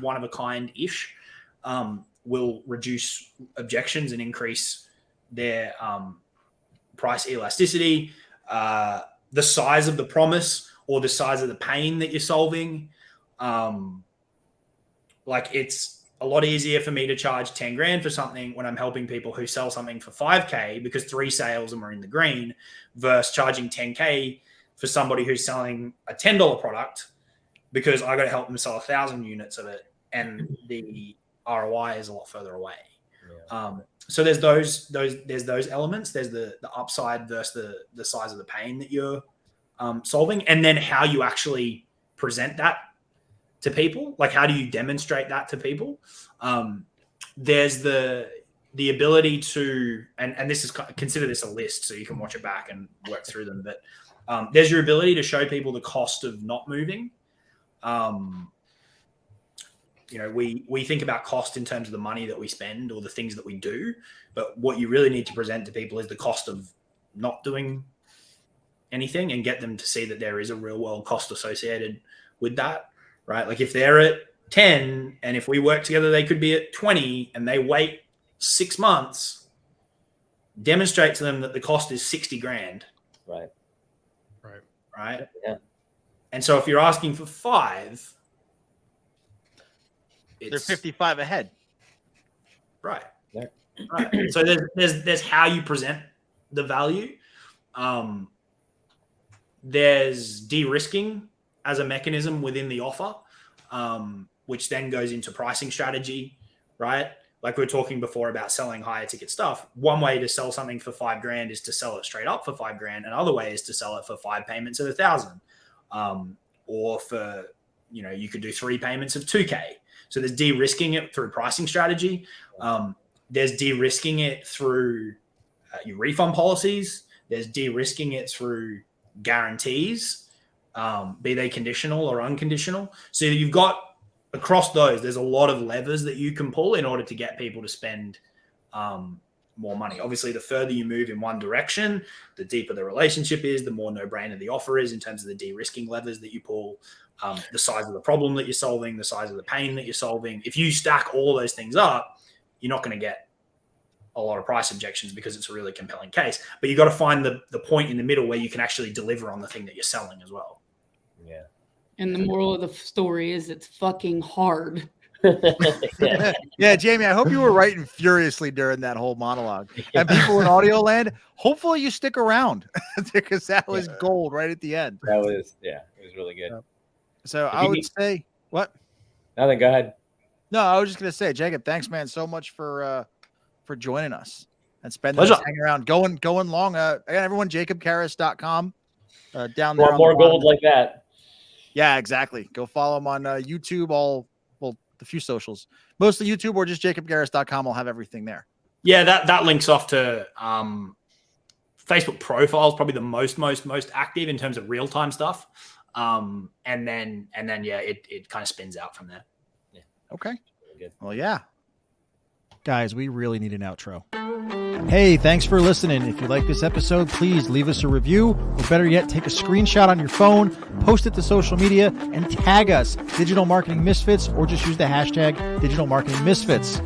one of a kind-ish, will reduce objections and increase their price elasticity, the size of the promise or the size of the pain that you're solving. Like, it's a lot easier for me to charge 10 grand for something when I'm helping people who sell something for 5K because 3 sales and we're in the green, versus charging 10K for somebody who's selling a $10 product because I got to help them sell 1,000 units of it and the ROI is a lot further away. Yeah. So there's those elements. There's the upside versus the size of the pain that you're solving, and then how you actually present that to people. Like, how do you demonstrate that to people? There's the ability to, and this is, consider this a list so you can watch it back and work through them. But there's your ability to show people the cost of not moving. We think about cost in terms of the money that we spend or the things that we do, but what you really need to present to people is the cost of not doing anything, and get them to see that there is a real world cost associated with that, right? Like, if they're at 10, and if we work together, they could be at 20, and they wait 6 months, demonstrate to them that the cost is 60 grand. Right. Right. Yeah. And so if you're asking for 5, They're 55 ahead. Right. Yeah. Right. So there's how you present the value. There's de-risking as a mechanism within the offer, which then goes into pricing strategy, right? Like we were talking before about selling higher ticket stuff. One way to sell something for 5 grand is to sell it straight up for 5 grand. Another way is to sell it for 5 payments of 1,000, or for, you could do 3 payments of 2K. So there's de-risking it through pricing strategy. There's de-risking it through your refund policies. There's de-risking it through guarantees, be they conditional or unconditional. So you've got, across those, there's a lot of levers that you can pull in order to get people to spend more money. Obviously, the further you move in one direction, the deeper the relationship is, the more no-brainer the offer is in terms of the de-risking levers that you pull, the size of the problem that you're solving, the size of the pain that you're solving. If you stack all those things up, you're not going to get a lot of price objections because it's a really compelling case. But you got to find the point in the middle where you can actually deliver on the thing that you're selling as well. Yeah. And the moral of the story is it's fucking hard. Yeah, Jamie, I hope you were writing furiously during that whole monologue. And people in audio land, hopefully you stick around because that was gold right at the end. It was really good. So I would say, what? Nothing, go ahead. No, I was just going to say, Jacob, thanks, man, so much for joining us and spending this hanging around, going long. Again, everyone, jacobcaris.com. Down there. More gold like that. Yeah, exactly. Go follow him on YouTube, the few socials, mostly YouTube, or just jacobcaris.com. I'll have everything there. Yeah, that links off to Facebook profiles, probably the most active in terms of real-time stuff. And then it kind of spins out from there. Yeah. Okay. Really good. Well, yeah. Guys, we really need an outro. Hey, thanks for listening. If you like this episode, please leave us a review, or better yet, take a screenshot on your phone, post it to social media, and tag us, Digital Marketing Misfits, or just use the hashtag Digital Marketing Misfits.